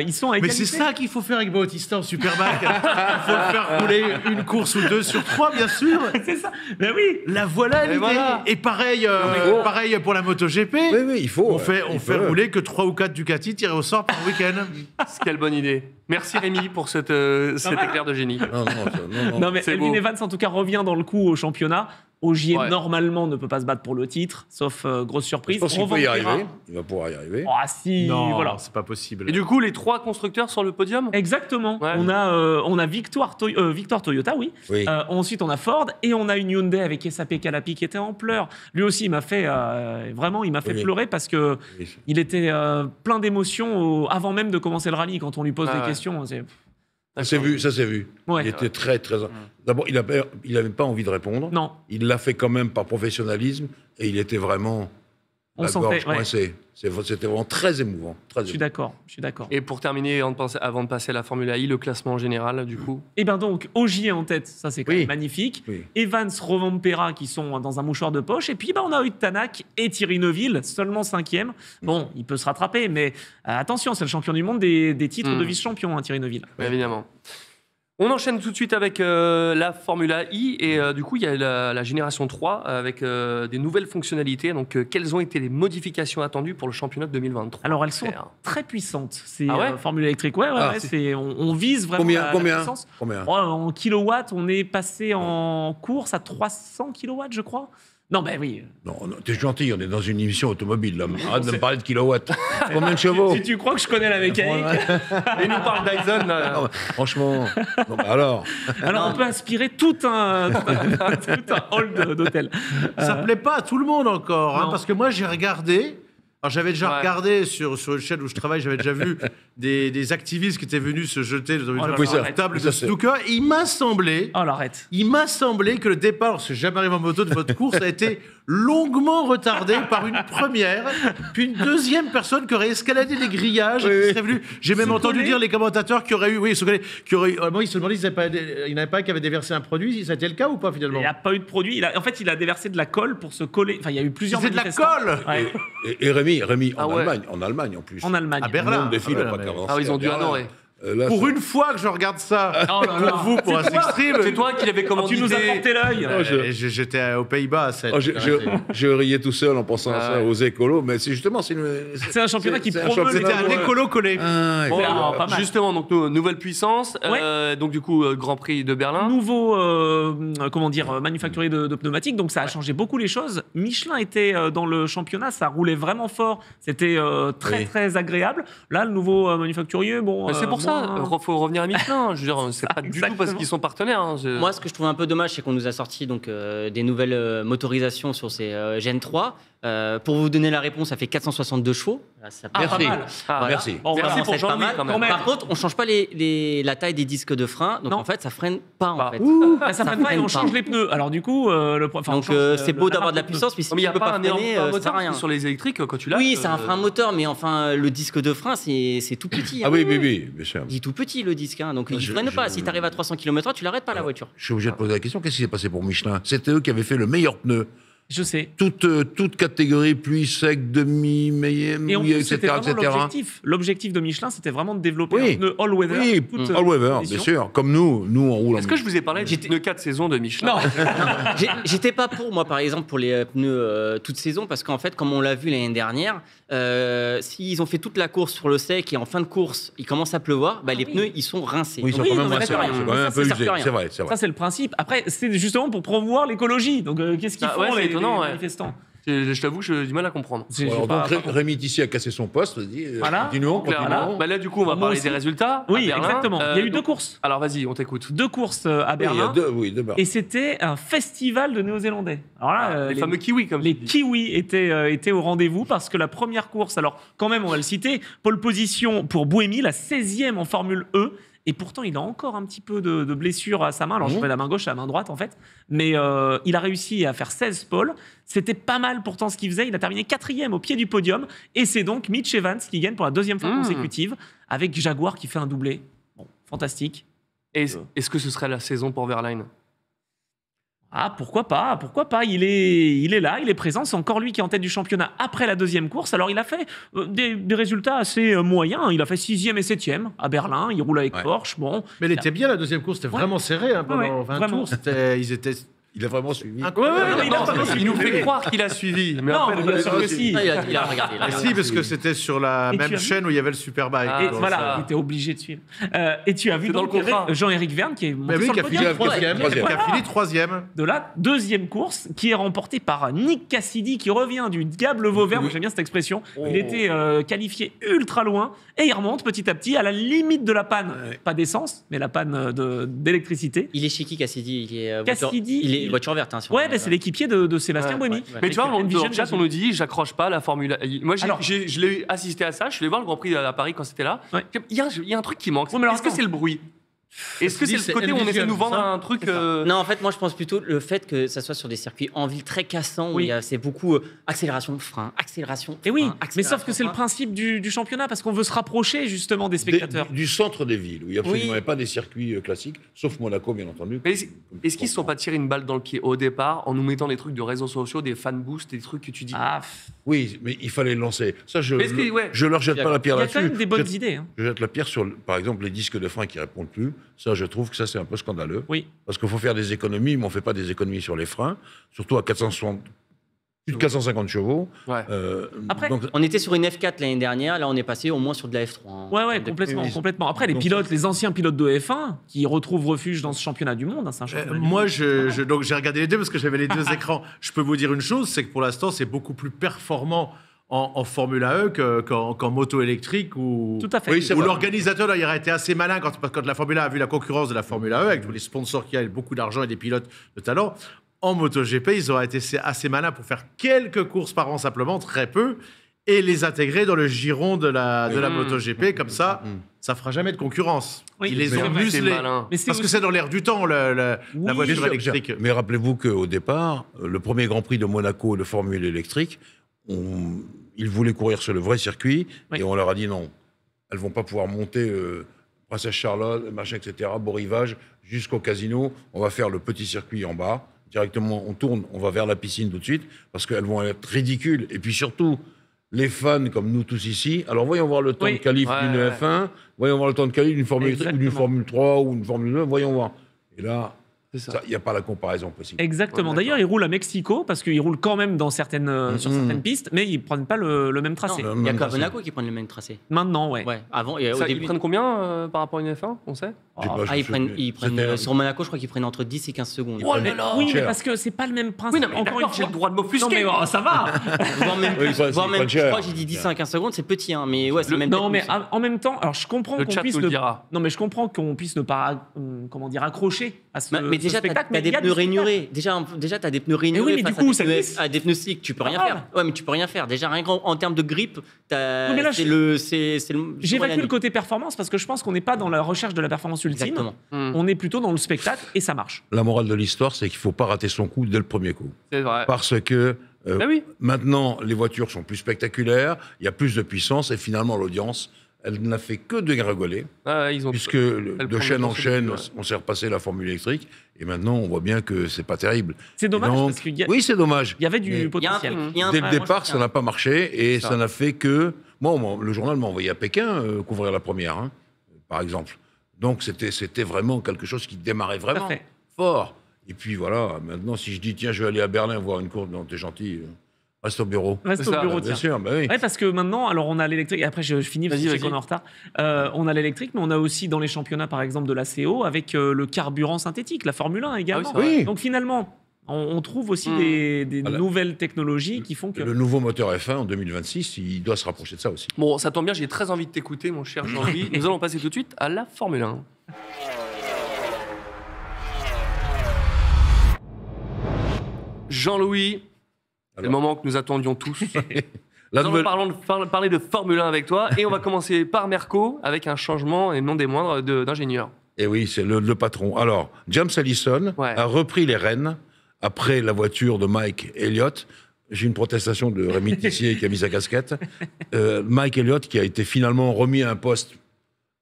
Ils sont à Mais égalité. c'est ça qu'il faut faire avec Bautista en Superbike. Il faut le faire rouler une course ou deux sur trois, bien sûr. C'est ça. Mais oui. La voilà l'idée. voilà. Et pareil, pareil pour la MotoGP. Oui, oui, il faut. On fait il fait peut. rouler que 3 ou 4 Ducati tirés au sort par week-end. Quelle bonne idée. Merci Rémi pour cet éclair de génie. Non, non. Non, mais c'est Elvin beau. Evans, en tout cas, revient dans le coup au championnat. Ogier, Ouais. normalement, ne peut pas se battre pour le titre, sauf grosse surprise. Je pense qu'il Romain peut y Pera. arriver. Il va pouvoir y arriver. Ah si, Non, voilà. c'est pas possible. Et du coup, les 3 constructeurs sur le podium. Exactement. Ouais. On a Victoire Toyota, oui. Oui. Ensuite, on a Ford et on a une Hyundai avec SAP Calapi qui était en pleurs. Lui aussi, il m'a fait Oui. pleurer parce que Oui. il était plein d'émotions avant même de commencer le rallye. Quand on lui pose Ah des ouais. questions, Ça s'est vu, ça s'est vu. Ouais. Il était très, très. D'abord, il n'avait pas envie de répondre. non, Il l'a fait quand même par professionnalisme et il était vraiment on la sentait. gorge Ouais. coincée. C'était vraiment très émouvant. Très Je suis d'accord. Je suis d'accord. Et pour terminer, avant de passer à la Formule I, le classement général, du coup. Et bien donc, Ogier en tête, ça c'est quand Oui. même magnifique. Oui. Evans, Rovanpera qui sont dans un mouchoir de poche. Et puis on a Oid Tanak et Thierry Neuville, seulement 5e. Bon, il peut se rattraper, mais attention, c'est le champion du monde des titres de vice-champion, hein, Thierry Neuville. Évidemment. On enchaîne tout de suite avec la Formula I et du coup il y a la génération 3 avec des nouvelles fonctionnalités. Donc quelles ont été les modifications attendues pour le championnat de 2023? Alors elles sont Faire. très puissantes, ces Ah ouais formules électriques. Ouais, Ah, on vise vraiment la Combien puissance. Combien Oh, en kilowatts, on est passé en course à 300 kilowatts, je crois. Non, ben oui. Non, t'es gentil, on est dans une émission automobile. Là. Arrête de me parler de kilowatts. Combien de chevaux Si tu crois que je connais la mécanique, Et il nous parle Dyson. là. Non, franchement. Non, bah alors. alors on peut aspirer tout un hall d'hôtel. Ça plaît pas à tout le monde encore, hein, non. parce que moi j'ai regardé. Alors j'avais déjà Ouais. regardé sur une chaîne où je travaille, j'avais déjà vu des activistes qui étaient venus se jeter dans une là, table ça, de c'est- snooker. Et il m'a semblé que le départ, parce que j'ai jamais arrivé en moto de votre course, a été longuement retardé par une première, puis une deuxième personne qui aurait escaladé les grillages et qui serait venue. J'ai même entendu dire les commentateurs qui auraient eu, oui, qui auraient, moi, ils se demandaient s'il n'y en avait pas qui avait déversé un produit, si ça a été le cas ou pas finalement. Il n'a pas eu de produit. En fait, il a déversé de la colle pour se coller. Enfin, il y a eu plusieurs C'est de la manifestants. colle Ouais, Et Rémi, Ah en ouais. Allemagne en plus. en Allemagne. À Le Berlin. monde défile Ah ouais, pas mais- qu'avancer Ah, ils ont à dû Berlin. adorer. Là, Pour c'est- une fois que je regarde ça, Oh là là. pour vous, pour un Sextreme, C'est toi qui l'avais Tu commandité. nous as porté l'œil. j'étais aux Pays-Bas à cette. Oh, je riais tout seul en pensant à ça, Ah ouais. aux écolos, mais c'est justement... C'est un championnat qui c'est un promeut le- C'était un ouais. écolo collé. Ah, Bon, ouais. alors, pas mal. justement, donc nouvelle puissance. Donc du coup, Grand Prix de Berlin. Nouveau manufacturier de pneumatiques, donc ça a changé beaucoup les choses. Michelin était dans le championnat, ça roulait vraiment fort, c'était très Oui. très agréable. Là, le nouveau manufacturier, bon. Mais c'est pour ça, faut revenir à Michelin. Je veux dire, c'est pas du tout parce Exactement. qu'ils sont partenaires. hein. Moi, ce que je trouve un peu dommage, c'est qu'on nous a sorti donc, des nouvelles motorisations sur ces Gen 3. Pour vous donner la réponse, ça fait 462 chevaux. Là, ça peut Ah, être pas Merci. mal. Ah, Merci. Bon, Merci voilà, pour c'est pas Jean-Louis mal. quand même. Quand même. Par contre, on change pas la taille des disques de frein, donc Non. en fait, ça freine pas en Bah, fait. Ah, ça freine pas et on change les pneus. Alors du coup, Donc c'est beau d'avoir de la puissance, mais si mais il n'y tu a peux pas pas un énorme freiner, frein ça moteur sert à rien. sur les électriques quand tu l'as. Oui, c'est un frein moteur, mais enfin, le disque de frein, c'est tout petit. Ah hein. oui, bien sûr. Il est tout petit le disque, hein, donc il Je- freine pas. je- Si tu arrives à 300 km/h, tu l'arrêtes pas la voiture. Je suis obligé de poser la question, qu'est-ce qui s'est passé pour Michelin? C'était eux qui avaient fait le meilleur pneu. Je sais. Toute catégorie, pluie, sec, demi, Et en mouillé, plus, c'était etc. vraiment l'objectif. L'objectif de Michelin, c'était vraiment de développer Oui. un pneu all-weather. Oui, toute, all-weather, condition. bien sûr. Comme nous on roule en Est-ce que je vous ai parlé des pneus 4 saisons de Michelin? Non, J'étais pas pour, moi, par exemple, pour les pneus toute saison, parce qu'en fait, comme on l'a vu l'année dernière, s'ils ont fait toute la course sur le sec et en fin de course, il commence à pleuvoir, bah, les pneus, ils sont rincés. Oui, ils sont Donc, quand même non, mais rincés, d'accord, c'est quand mais même un ça, peu ça sert usé. plus à rien. C'est vrai. ça c'est le principe. Après, c'est justement pour promouvoir l'écologie. Donc qu'est-ce qu'ils Ah, font ouais, c'est les étonnant, ouais. manifestants? Je t'avoue que j'ai du mal à comprendre. J'ai Alors, pas- donc Rémi Tissier a cassé son poste. Vas-y, Voilà. continuons. Clairement. Bah là, du coup, on va Moi parler aussi. des résultats. à Oui, Berlin. exactement. Il y a eu deux donc- courses. Alors vas-y, on t'écoute. Deux courses à Oui, il y a Berlin. deux barres. Et c'était un festival de Néo-Zélandais. Alors là, Les fameux kiwis, comme les tu dis. Kiwis étaient au rendez-vous parce que la première course, alors quand même, on va le citer, pole position pour Buemi, la 16e en Formule E. Et pourtant, il a encore un petit peu de blessure à sa main. Alors, je fais la main gauche, la main droite, en fait. Mais il a réussi à faire 16 poles. C'était pas mal pourtant ce qu'il faisait. Il a terminé 4e au pied du podium. Et c'est donc Mitch Evans qui gagne pour la deuxième fois consécutive avec Jaguar qui fait un doublé. Bon, fantastique. Est-ce que ce serait la saison pour Verlaine? Ah, pourquoi pas, il est là, il est présent, c'est encore lui qui est en tête du championnat après la deuxième course. Alors il a fait des résultats assez moyens, il a fait 6e et 7e à Berlin, il roule avec Ouais. Porsche, bon. Mais elle était bien la deuxième course, c'était vraiment serré hein, pendant Ouais, 20 vraiment. tours. Ils étaient Il a vraiment suivi. incroyables. mais il a pas il nous fait croire qu'il a suivi. Mais Non, en fait, mais bien sûr que si. Ah, il a regardé. Ah, si, parce que c'était sur la Et tu même as vu chaîne où il y avait le Superbike. Ah, Et donc voilà, ça- il était obligé de suivre. Et tu as vu C'est dans donc le contrat. Jean-Éric Verne qui est monté Mais oui, sur qui le a fini podium troisième. Troisième. Qui a fini troisième. de la deuxième course qui est remportée par Nick Cassidy qui revient du Diable Vauvert. Moi, j'aime bien cette expression. Il était qualifié ultra loin et il remonte petit à petit à la limite de la panne. Ouais. Pas d'essence, mais la panne d'électricité. Il est chez qui, Cassidy? Il est Cassidy, il est voiture verte. Hein, sur- Ouais, bah, c'est l'équipier de Sébastien Ouais, Buemi. Mais tu vois, Avec dans Envision le chat, on nous dit j'accroche pas à la Formule 1. Moi, Alors- je l'ai assisté à ça. Je suis allé voir le Grand Prix à Paris quand c'était là. Ouais. Il y a un truc qui manque. Ouais, mais alors, Est-ce que attends. c'est le bruit? Est-ce que dit, c'est c'est le côté où on essaie de nous vendre ça un truc Non, en fait, moi, je pense plutôt le fait que ça soit sur des circuits en ville très cassants, où Oui. il y a- c'est beaucoup accélération, frein, accélération. Et oui, frein, mais sauf que c'est le frein. principe du championnat parce qu'on veut se rapprocher justement des spectateurs. Du centre des villes, où il n'y a absolument Oui. pas des circuits classiques, sauf Monaco, bien entendu. Mais est-ce qu'ils ne se sont pas tirés une balle dans le pied au départ en nous mettant des trucs de réseaux sociaux, des fan boosts, des trucs que tu dis Ah, Oui, mais il fallait le lancer. Ça, je Mais est-ce que- ouais. je leur jette pas la il pierre y a là-dessus. quand même des bonnes Je- idées. Hein. Je jette la pierre sur, par exemple, les disques de frein qui répondent plus. Ça, je trouve que ça, c'est un peu scandaleux. Oui. Parce qu'il faut faire des économies, mais on ne fait pas des économies sur les freins, surtout à 460, plus de 450 chevaux. Ouais. Après, donc, On était sur une F4 l'année dernière, là, on est passé au moins sur de la F3. hein. Ouais, Depuis- complètement. Après, les Donc, pilotes, les anciens pilotes de F1 qui retrouvent refuge dans ce championnat du monde, hein, c'est un championnat du Moi, monde. donc j'ai regardé les deux parce que j'avais les deux écrans. Je peux vous dire une chose, c'est que pour l'instant, c'est beaucoup plus performant en Formule E qu'en moto électrique où, Tout à fait. Oui, c'est où vrai. l'organisateur d'ailleurs a été assez malin quand la Formule 1 a vu la concurrence de la Formule 1 avec tous les sponsors qui a beaucoup d'argent et des pilotes de talent. En MotoGP, ils ont été assez malins pour faire quelques courses par an simplement, très peu. et les intégrer dans le giron de la Mmh. MotoGP. Comme ça, ça fera jamais de concurrence. Oui, Ils les c'est ont vrai, C'est muselés. malin. Mais c'est Parce que aussi- c'est dans l'air du temps, la Oui, voiture Bien sûr, électrique. Mais rappelez-vous qu'au départ, le premier Grand Prix de Monaco de Formule électrique, ils voulaient courir sur le vrai circuit Oui. et on leur a dit non. Elles vont pas pouvoir monter Princesse Charlotte, machin, etc., beau rivage, jusqu'au casino. On va faire le petit circuit en bas. Directement, on tourne, on va vers la piscine tout de suite parce qu'elles vont être ridicules. Et puis surtout, les fans comme nous tous ici, alors voyons voir le temps Oui. de qualif Ouais, d'une ouais. F1, voyons voir le temps de qualif d'une Formule électrique ou d'une Exactement. Formule 3 ou une Formule 2, voyons voir. Et là, C'est ça. il n'y a pas la comparaison possible. Exactement. Ouais, D'ailleurs, d'accord. ils roulent à Mexico parce qu'ils roulent quand même dans certaines, sur certaines pistes, mais ils prennent pas le même tracé. Non, il y a qu'à Monaco qui prennent le même tracé. Maintenant, ouais. Ouais, avant, et au Ça, début. ils prennent combien par rapport à une F1, on sait J'ai pas- Ah, ils je- prennent, c'était- sur Monaco, je crois qu'ils prennent entre 10 et 15 secondes. Oh là là. Oui, mais cher. parce que c'est pas le même principe. Oui, non, mais Encore d'accord, une j'ai fois. le droit de Non, m'offusquer. mais oh, ça va. Voire même Oui, plus. ça, Voire c'est même, pas je cher. crois que j'ai dit 10 à 15 secondes, c'est petit, hein, mais ouais, c'est même Non, peut-être mais plus. en même temps, alors je comprends Le qu'on chat puisse nous le dira. Non, mais je comprends qu'on puisse ne pas, comment dire, accrocher à ce, Mais ce déjà, t'as spectacle. mais des il y a pneus du spectacle. rainurés. Déjà, t'as des pneus rainurés oui, mais face du coup, à, ça des pneus, glisse. à des pneus slick. Tu peux Pas rien grave. faire. Ouais, mais tu peux rien faire. Déjà, rien qu'en termes de grip, Oui, mais là, c'est le. J'évacue le côté performance parce que je pense qu'on n'est pas dans la recherche de la performance ultime. Exactement. On est plutôt dans le spectacle et ça marche. La morale de l'histoire, c'est qu'il ne faut pas rater son coup dès le premier coup. C'est vrai. Parce que Ah oui. maintenant, les voitures sont plus spectaculaires, il y a plus de puissance, et finalement, l'audience, elle n'a fait que dégringoler, Ah, ils ont... puisque Elle de prend chaîne le en dessus chaîne, depuis, ouais. on s'est repassé la formule électrique, et maintenant, on voit bien que c'est pas terrible. C'est dommage Donc, parce qu'il y, Oui, c'est dommage. il y avait du Mais Il y a un potentiel. truc. il y a un Dès truc, le moi, départ, je ça n'a pas marché, et Ça. ça n'a fait que... Moi, le journal m'a envoyé à Pékin couvrir la première, hein, par exemple. Donc, c'était vraiment quelque chose qui démarrait Tout à vraiment fait. fort. Et puis voilà, maintenant, si je dis, tiens, je vais aller à Berlin voir une course, non, t'es gentil, reste au bureau. Reste C'est au ça, bureau, Bien tiens. sûr, bah oui. Ouais, parce que maintenant, alors on a l'électrique, et après je finis parce que je sais qu'on est en retard. On a l'électrique, mais on a aussi dans les championnats, par exemple, de la CO, avec le carburant synthétique, la Formule 1 également. Ah oui, c'est vrai. Donc finalement, on trouve aussi Mm. des Voilà. nouvelles technologies qui font que. Le nouveau moteur F1 en 2026, il doit se rapprocher de ça aussi. Bon, ça tombe bien, j'ai très envie de t'écouter, mon cher Jean-Louis. Nous allons passer tout de suite à la Formule 1. Jean-Louis, c'est le Alors. moment que nous attendions tous. La Nous nouvelle- allons parler de Formule 1 avec toi et on va commencer par Merco avec un changement et non des moindres d'ingénieur. Eh oui, c'est le patron. Alors, James Allison Ouais. a repris les rênes après la voiture de Mike Elliott. J'ai une protestation de Rémi Tissier qui a mis sa casquette. Mike Elliott qui a été finalement remis à un poste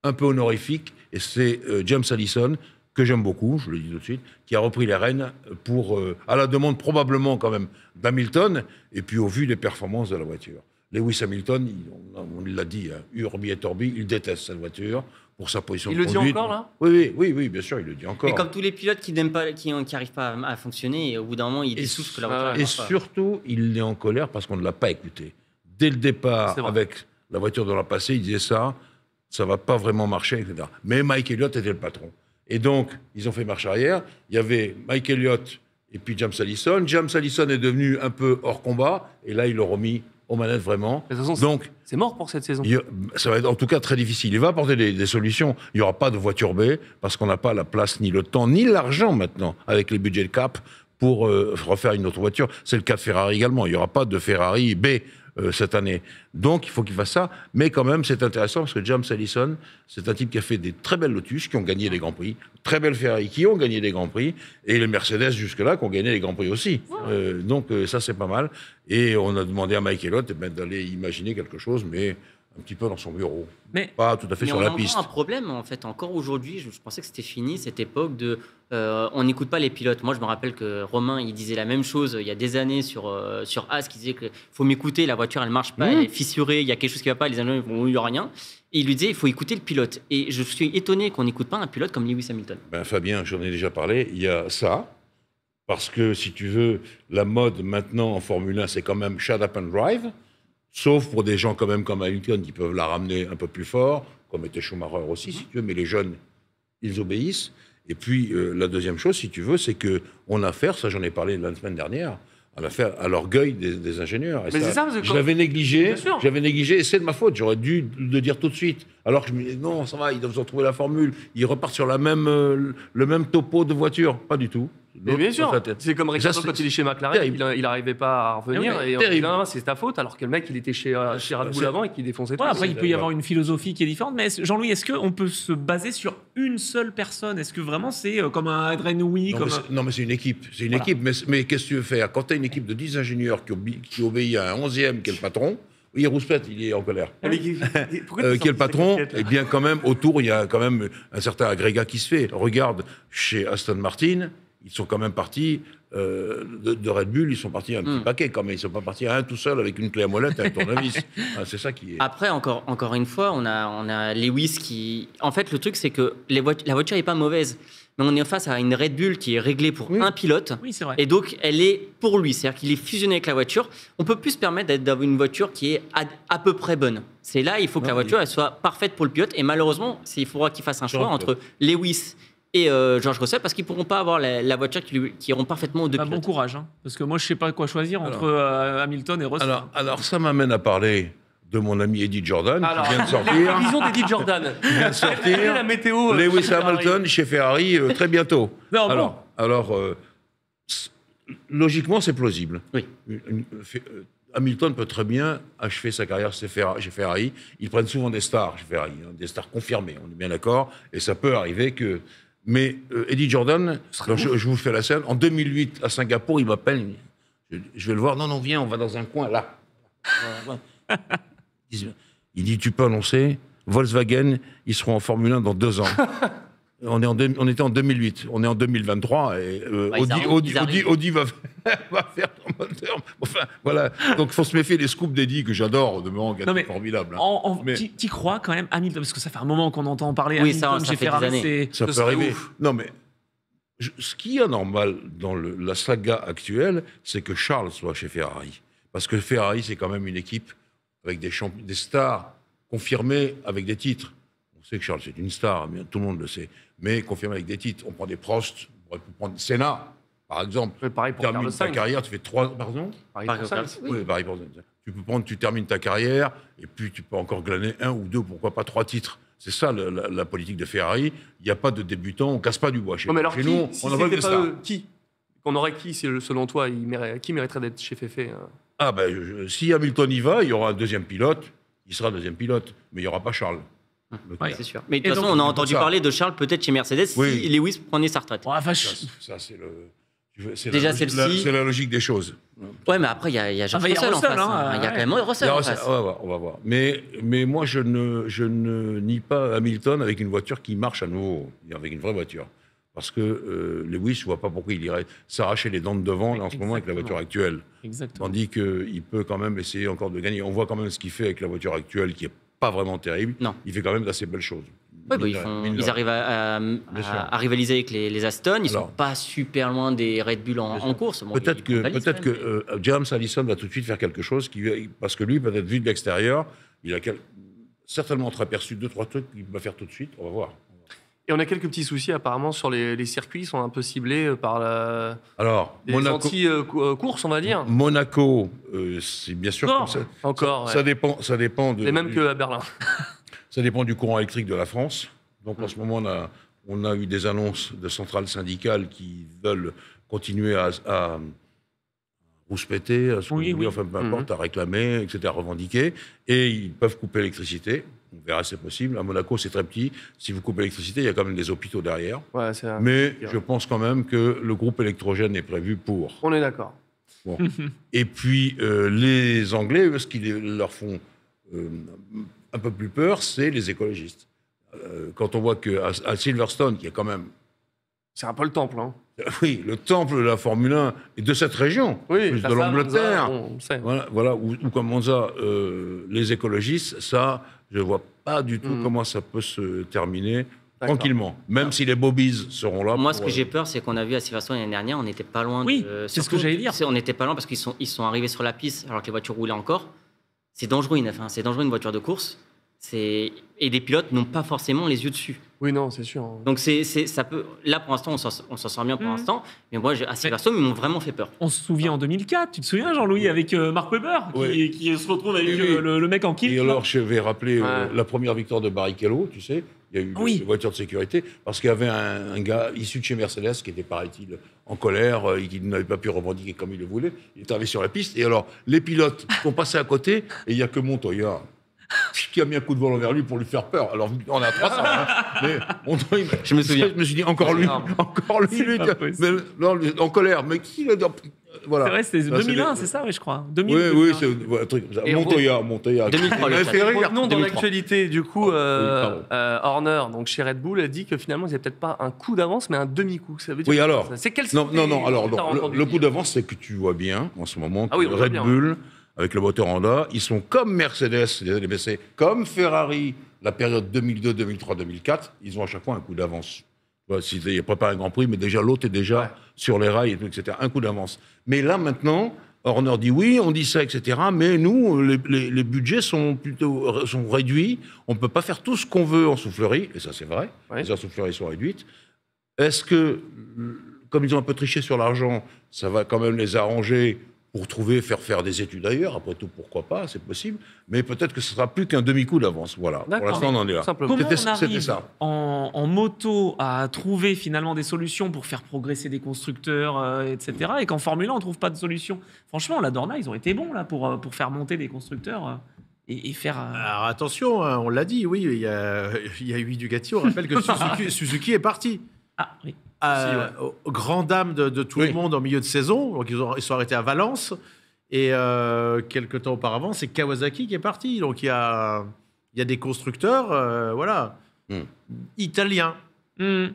un peu honorifique. Et c'est James Allison, que j'aime beaucoup, je le dis tout de suite, qui a repris les rênes pour, à la demande probablement quand même d'Hamilton, et puis au vu des performances de la voiture. Lewis Hamilton, on l'a dit, hein, Urbi et Orbi, il déteste cette voiture pour sa position Il de le dit conduite. encore, là Oui, bien sûr, il le dit encore. Et comme tous les pilotes qui n'aiment pas, qui n'arrivent pas à fonctionner, et au bout d'un moment, ils dessoufflent que la voiture. ouais. elle Et marche pas. surtout, il est en colère parce qu'on ne l'a pas écouté. Dès le départ, C'est vrai. avec la voiture de l'an passé, il disait ça va pas vraiment marcher, etc. Mais Mike Elliott était le patron. Et donc, ils ont fait marche arrière. Il y avait Mike Elliott et puis James Allison. James Allison est devenu un peu hors combat, et là, ils l'ont remis aux manettes vraiment. De toute façon, Donc, c'est mort pour cette saison. ça va être en tout cas très difficile. Il va apporter des solutions. Il n'y aura pas de voiture B parce qu'on n'a pas la place, ni le temps, ni l'argent maintenant avec les budgets de cap pour refaire une autre voiture. C'est le cas de Ferrari également. Il n'y aura pas de Ferrari B cette année. Donc il faut qu'il fasse ça. Mais quand même, c'est intéressant parce que James Allison, c'est un type qui a fait des très belles Lotus qui ont gagné des Grands Prix, très belles Ferrari qui ont gagné des Grands Prix, et les Mercedes jusque-là qui ont gagné des Grands Prix aussi. Donc ça, c'est pas mal. Et on a demandé à Mike Elliott d'aller imaginer quelque chose, mais un petit peu dans son bureau. Mais Pas tout à fait Mais sur on a la encore piste. un problème, en fait. Encore aujourd'hui, je pensais que c'était fini, cette époque de on n'écoute pas les pilotes. Moi, je me rappelle que Romain, il disait la même chose il y a des années sur As, qui disait qu'il faut m'écouter, la voiture, elle marche pas, elle est fissurée, il y a quelque chose qui va pas, les Allemands, il n'y a rien. Et il lui disait, il faut écouter le pilote. Et je suis étonné qu'on n'écoute pas un pilote comme Lewis Hamilton. Ben, Fabien, j'en ai déjà parlé, il y a ça, parce que si tu veux, la mode maintenant en Formule 1, c'est quand même shut up and drive, sauf pour des gens quand même comme Hamilton qui peuvent la ramener un peu plus fort, comme était Schumacher aussi, si tu veux, mais les jeunes, ils obéissent. Et puis, la deuxième chose, si tu veux, c'est qu'on a affaire, ça j'en ai parlé la semaine dernière, on a affaire à l'orgueil des ingénieurs. Et Mais c'est ça, parce que je quand- l'avais négligé, Bien sûr. et c'est de ma faute, j'aurais dû le dire tout de suite. Alors que je me disais, non, ça va, ils doivent retrouver la formule, ils repartent sur le même topo de voiture. Pas du tout. Mais bien sûr, dans sa tête. c'est comme Ça, Ricciardo c'est- quand il est chez McLaren, terrible. il n'arrivait pas à revenir oui, et on dit terrible. non, c'est ta faute alors que le mec il était chez Red Bull avant et qu'il défonçait tout. Ouais, après, il peut y ouais. avoir une philosophie qui est différente. Mais Jean-Louis, est-ce qu'on peut se baser sur une seule personne? Est-ce que vraiment c'est comme un Adrien Newey Non, comme mais un... c'est- non, mais c'est une équipe. C'est une Voilà. équipe. Mais qu'est-ce que tu veux faire? Quand tu as une équipe de 10 ingénieurs qui obéit à un 11e qui est le patron, oui, Rouspette, il est en colère. Ah, mais pourquoi tu Qui est le sors patron, cette casquette, là eh bien, quand même, autour, il y a quand même un certain agrégat qui se fait. Regarde, chez Aston Martin, ils sont quand même partis de Red Bull, ils sont partis un petit paquet quand même. Ils ne sont pas partis à un tout seul avec une clé à molette, un tournevis. Ah, c'est ça qui est. Après, encore une fois, on a Lewis qui. En fait, le truc, c'est que la voiture n'est pas mauvaise. Mais on est face à une Red Bull qui est réglée pour un pilote. Oui, c'est vrai. Et donc, elle est pour lui. C'est-à-dire qu'il est fusionné avec la voiture. On peut plus se permettre d'avoir une voiture qui est à peu près bonne. C'est là, il faut que la voiture elle soit parfaite pour le pilote. Et malheureusement, il faudra qu'il fasse un choix entre Lewis et George Russell parce qu'ils ne pourront pas avoir la voiture qui iront parfaitement aux deux Bah, bon pilotes. courage, hein, parce que moi, je sais pas quoi choisir entre Hamilton et Russell. Alors, ça m'amène à parler de mon ami Eddie Jordan, Alors, qui vient de les sortir. prévisions d'Eddie Jordan. vient de sortir. Quelle est la météo Lewis chez Ferrari Hamilton chez Ferrari très bientôt. Non, Alors, logiquement, c'est plausible. Oui. Hamilton peut très bien achever sa carrière chez Ferrari. Ils prennent souvent des stars chez Ferrari, hein, des stars confirmées, on est bien d'accord. Et ça peut arriver que. Mais Eddie Jordan, je vous fais la scène, en 2008 à Singapour, il m'appelle, je vais le voir, non, viens, on va dans un coin là. Il dit, tu peux annoncer, Volkswagen, ils seront en Formule 1 dans 2 ans. On était en 2008, on est en 2023 et Audi va faire un moteur. Enfin, voilà. Donc, il faut se méfier des scoops d'Eddie que j'adore, de Non, mais formidable. Hein. Mais t'y crois quand même, Hamilton, parce que ça fait un moment qu'on entend parler Oui, Hamilton ça chez fait des Ferrari. années. Ça Ce peut serait arriver. ouf. Non, mais ce qui est anormal dans la saga actuelle, c'est que Charles soit chez Ferrari. Parce que Ferrari, c'est quand même une équipe avec des stars confirmées avec des titres. On sait que Charles, c'est une star, mais tout le monde le sait. Mais confirmé avec des titres. On prend des Prost, on pourrait prendre Senna, par exemple. Mais pareil pour Tu termines Carlos ta Sainz. carrière, tu fais 3... Pardon Pareil Par pour exemple, Sainz. Oui, pareil pour Sainz. Tu termines ta carrière, et puis tu peux encore glaner 1 ou 2, pourquoi pas 3 titres. C'est ça la politique de Ferrari. Il n'y a pas de débutants, on casse pas du bois chez Non, mais alors chez qui, nous. si On envoie c'était des pas stars. eux, qui qu'on aurait qui, selon toi, qui mériterait d'être chez Féfé Ah ben, si Hamilton y va, il y aura un deuxième pilote. Il sera deuxième pilote, mais il n'y aura pas Charles. Ouais. C'est sûr. Mais de Et toute façon, donc, on a entendu ça. parler de Charles peut-être chez Mercedes Oui. si Lewis prenait sa retraite. Oh, la vache. Ça, c'est Déjà, la logique- celle-ci- c'est la logique des choses. Ouais, mais après, il y a George Ah, bah, il y a Russell en Russell, face. hein, Il y a ouais. quand même Russell en face. On va voir. Mais moi, je ne nie pas Hamilton avec une voiture qui marche à nouveau, avec une vraie voiture. Parce que Lewis, je ne vois pas pourquoi il irait s'arracher les dents de devant là, en ce moment avec la voiture actuelle. Exactement. Tandis qu'il peut quand même essayer encore de gagner. On voit quand même ce qu'il fait avec la voiture actuelle, qui n'est pas vraiment terrible. Non. Il fait quand même d'assez belles choses. Ouais, bah, Mine de ils rien. arrivent Bien sûr. à rivaliser avec les Aston. Ils Alors. sont pas super loin des Red Bull en course. Bon, Peut-être ils rivalisent que quand même. James Allison va tout de suite faire quelque chose, parce que lui, peut-être vu de l'extérieur, il a certainement entreaperçu 2-3 trucs qu'il va faire tout de suite. On va voir. Et on a quelques petits soucis apparemment sur les circuits, ils sont un peu ciblés par Alors, les anti-courses, on va dire. Monaco, c'est bien sûr Encore. comme ça. Encore, Ça dépend de. les mêmes qu'à Berlin. Ça dépend du courant électrique de la France. Donc en ce moment, on a eu des annonces de centrales syndicales qui veulent continuer à rouspéter, à Oui. enfin peu importe, à réclamer, etc., à revendiquer. Et ils peuvent couper l'électricité. On verra si c'est possible. À Monaco, c'est très petit. Si vous coupez l'électricité, il y a quand même des hôpitaux derrière. Ouais, c'est Mais je pense quand même que le groupe électrogène est prévu pour. on est d'accord. Bon. Et puis, les Anglais, eux, ce qui leur font un peu plus peur, c'est les écologistes. Quand on voit qu'à Silverstone, qui est quand même, C'est un peu le temple. Hein. oui, le temple de la Formule 1 et de cette région, Oui, plus t'as de ça, l'Angleterre, Monza, on le sait. voilà, ou comme Monza, les écologistes, ça, je ne vois pas du tout comment ça peut se terminer tranquillement, même si les bobbies seront là. Moi, ce que j'ai peur, c'est qu'on a vu à Silverstone l'année dernière, on n'était pas loin. Oui, c'est ce que j'allais dire. On n'était pas loin parce qu'ils sont arrivés sur la piste alors que les voitures roulaient encore. C'est dangereux, c'est dangereux une voiture de course. Et des pilotes n'ont pas forcément les yeux dessus. Oui, non, c'est sûr. Donc ça peut. Là, pour l'instant, on s'en sort bien pour l'instant. Mais moi, à Silverstone, ils m'ont vraiment fait peur. On se souvient en 2004, tu te souviens, Jean-Louis, avec Mark Webber, Oui. qui se retrouve avec Oui, oui. le mec en kilt. Et alors, je vais rappeler Ouais. la première victoire de Barrichello, tu sais, il Il y a eu Oui. des voitures de sécurité parce qu'il y avait un gars issu de chez Mercedes qui était, paraît-il, en colère, et qui n'avait pas pu revendiquer comme il le voulait. Il est arrivé sur la piste et alors les pilotes sont passés à côté et il n'y a que Montoya qui a mis un coup de volant vers lui pour lui faire peur. Alors on est à 300. Hein, mais Montoya, Je me souviens. Je me suis dit encore lui, énorme. encore lui, lui, pas possible. mais, non, en colère. Mais qui l'a dit voilà. C'est vrai, c'était Ça, 2001, des- c'est ça, oui, je crois. 2000, Oui, 2001. c'est voilà, un truc comme ça. Et Montoya. 2003, Il m'avait le fait rire. Revenons dans 2003. l'actualité. Du coup, pardon. Horner, donc chez Red Bull, a dit que finalement, ils n'avaient peut-être pas un coup d'avance, mais un demi-coup. Ça veut dire Oui, quoi, alors. ça? C'est quel Non, alors, t'as le entendu coup d'avance, c'est que tu vois bien, en ce moment, Ah oui, que on voit Red bien. Bull, avec le moteur Honda, ils sont comme Mercedes, les LBC, comme Ferrari, la période 2002, 2003, 2004, ils ont à chaque fois un coup d'avance. Il n'y a pas un Grand Prix, mais déjà l'autre est déjà Ouais. sur les rails, et tout, etc. Un coup d'avance. Mais là, maintenant, Horner dit oui, on dit ça, etc. Mais nous, les budgets sont réduits. On ne peut pas faire tout ce qu'on veut en soufflerie, et ça c'est vrai. Ouais. Les heures soufflerie sont réduites. Est-ce que, comme ils ont un peu triché sur l'argent, ça va quand même les arranger pour faire des études ailleurs? Après tout, pourquoi pas, c'est possible. Mais peut-être que ce sera plus qu'un demi-coup d'avance. Voilà. Pour D'accord. l'instant, on en est là. Simplement. Comment C'était- on c'était arrive ça. en moto à trouver finalement des solutions pour faire progresser des constructeurs, etc. Et qu'en Formule 1, on ne trouve pas de solution. Franchement, la Dorna, ils ont été bons là pour faire monter des constructeurs et faire. Alors attention, hein, on l'a dit, oui, il y a 8 Ducati. On rappelle que Suzuki est parti. Ah oui. Aux grandes dames de tout Oui. le monde en milieu de saison. Donc ils sont arrêtés à Valence. Et quelques temps auparavant, c'est Kawasaki qui est parti. Donc il y a des constructeurs, voilà, italiens Hmm.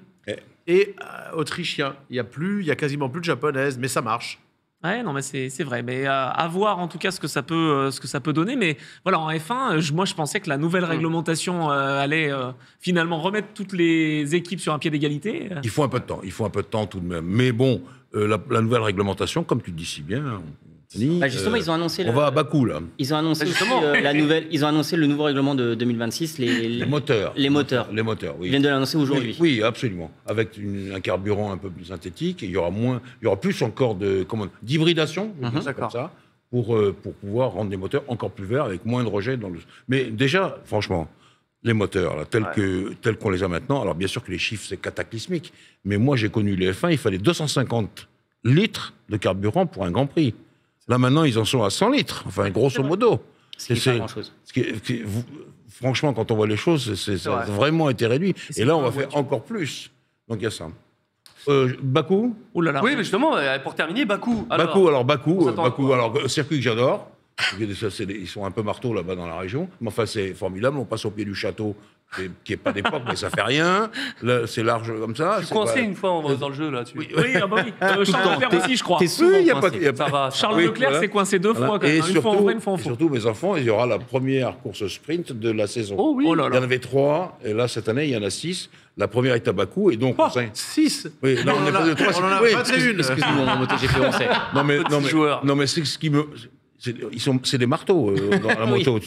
et autrichiens. Il y a quasiment plus de japonaises, mais ça marche. Ouais, non, mais c'est vrai. Mais à voir en tout cas ce que ça peut donner. Mais voilà, en F1, moi je pensais que la nouvelle réglementation allait finalement remettre toutes les équipes sur un pied d'égalité. Il faut un peu de temps tout de même. Mais bon, la nouvelle réglementation, comme tu le dis si bien, Anthony, Bah, justement, ils ont annoncé. on va à Bakou, là. Ils ont annoncé aussi, Justement. Ils ont annoncé le nouveau règlement de 2026, Les moteurs. les moteurs. Les moteurs, oui. Ils viennent de l'annoncer aujourd'hui. Oui, absolument. Avec un carburant un peu plus synthétique, et il y aura plus encore d'hybridation, je vais dire ça comme ça, pour pouvoir rendre les moteurs encore plus verts avec moins de rejets dans le. Mais déjà, franchement, les moteurs, là, tels qu'on les a maintenant, alors bien sûr que les chiffres, c'est cataclysmique, mais moi, j'ai connu les F1, il fallait 250 litres de carburant pour un Grand Prix. Là, maintenant, ils en sont à 100 litres, enfin, grosso modo. Ce qui est pas grand-chose. Franchement, quand on voit les choses, ça a vrai. vraiment été réduit. c'est Et là, on pas va la faire voiture. encore plus. Donc, il y a ça. Bakou Oh là là. Oui, mais justement, pour terminer, Bakou. Bakou, on s'attend à quoi alors, circuit que j'adore. Ils sont un peu marteaux là-bas dans la région. Mais enfin, c'est formidable. On passe au pied du château, qui n'est pas d'époque, mais ça fait rien. Là, c'est large comme ça. Je suis c'est coincé pas- une fois dans le jeu là-dessus. Oui, ah bah oui. Charles Leclerc aussi, je crois. T'es souvent Oui, il y a pas, coincé. il y a Ça pas- va. Charles Oui, Leclerc voilà. s'est coincé deux Voilà. fois quand même. Et Une fois en vrai, une fois en et faux. surtout, mes enfants, il y aura la première course sprint de la saison. Oh oui. Oh là Il y en là. avait 3, et là, cette année, il y en a 6. La première est à Bakou, et donc... 6 Oui, là, on est pas de 3, on en a oui, 21. Excuse-nous, en MotoGP, on sait. Petit joueur. Non, mais c'est ce qui me... C'est des marteaux dans la Oui. moto.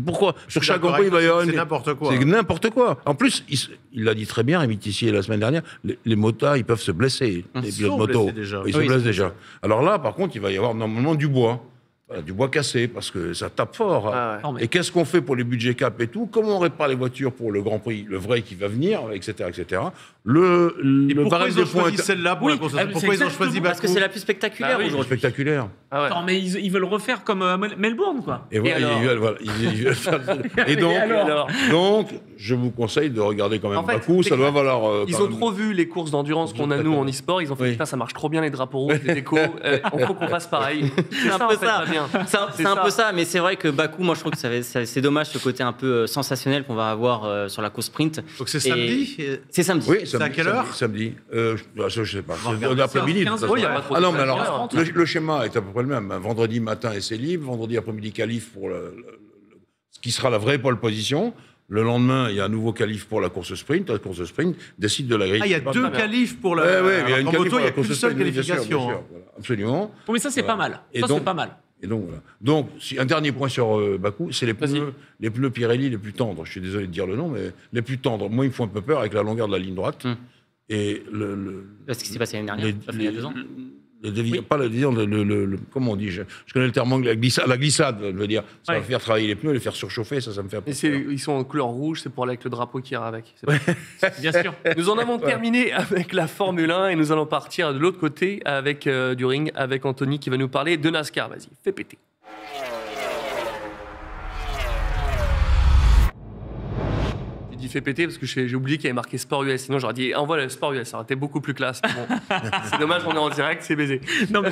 Pourquoi sur chaque Grand Prix, il va y avoir C'est n'importe quoi. C'est n'importe quoi. En plus, il l'a dit très bien, Rémi Tissier, la semaine dernière, les motards, ils peuvent se blesser. Les Ils pilotes sont moto. blessés déjà. Ils Oui, se blessent déjà. Alors là, par contre, il va y avoir normalement du bois. Voilà, du bois cassé, parce que ça tape fort. Ah ouais. Non, mais- Et qu'est-ce qu'on fait pour les budgets cap et tout? Comment on répare les voitures pour le Grand Prix, le vrai qui va venir, etc., etc. Et Le pourquoi barème ils de ont points choisi celle-là pour Oui, la course? ah, mais Pourquoi c'est ils ont choisi exactement Parce que Bakou c'est la plus spectaculaire Ah oui, aujourd'hui. spectaculaire. Ah ouais. Attends, mais ils veulent refaire comme Melbourne, quoi. Et voilà, alors ils veulent faire- Et donc, alors donc, je vous conseille de regarder quand même En fait, Bakou, ça doit valoir. Ils quand ont même- trop vu les courses d'endurance qu'on a nous en e-sport. Ils ont fait Oui. putain, ça marche trop bien les drapeaux rouges, les décos. Il faut qu'on fasse pareil. C'est un ça, peu en fait, ça. Fabien. C'est un peu ça, mais c'est vrai que Bakou, moi je trouve que c'est dommage ce côté un peu sensationnel qu'on va avoir sur la course sprint. Donc c'est Et- samedi. C'est samedi. Oui, C'est à quelle heure Samedi. Je sais pas. regarder L'après-midi. de toute 15, façon. Oui, il y a pas trop Ah de non, mais différence. alors, le schéma est à peu près le même. Vendredi matin, essai libre. Vendredi après-midi, qualif pour ce qui sera la vraie pole position. Le lendemain, il y a un nouveau qualif pour la course sprint. La course sprint décide de la grille. Ah, il y a Pas deux bien. qualifs pour le. Ouais, ouais, mais il y a une en qualif moto, pour il n'y la a qu'une course seule sprint, bien sûr, qualification. bien sûr, voilà, absolument. Bon, mais ça, c'est pas mal. Et Ça, donc- c'est pas mal. Et donc, voilà. Donc, un dernier point sur Bakou, c'est les pneus Pirelli les plus tendres. Je suis désolé de dire le nom, mais les plus tendres. Moi, ils me font un peu peur avec la longueur de la ligne droite. Et C'est ce qui s'est passé l'année dernière, les- enfin, il y a 2 ans. Pas le délire, comment on dit, je connais le terme anglais, la glissade, je veux dire. Ça va faire travailler les pneus, les faire surchauffer, ça me fait un peu peur. Ils sont en couleur rouge, c'est pour aller avec le drapeau qui ira avec. Bien sûr. Nous en avons terminé avec la Formule 1 et nous allons partir de l'autre côté avec du ring, avec Anthony qui va nous parler de NASCAR. Vas-y, fais péter. J'ai dit fais péter parce que j'ai oublié qu'il y avait marqué Sport US. Sinon, j'aurais dit envoie le Sport US. Ça aurait été beaucoup plus classe. Bon, c'est dommage, on est en direct, c'est baisé. Non, mais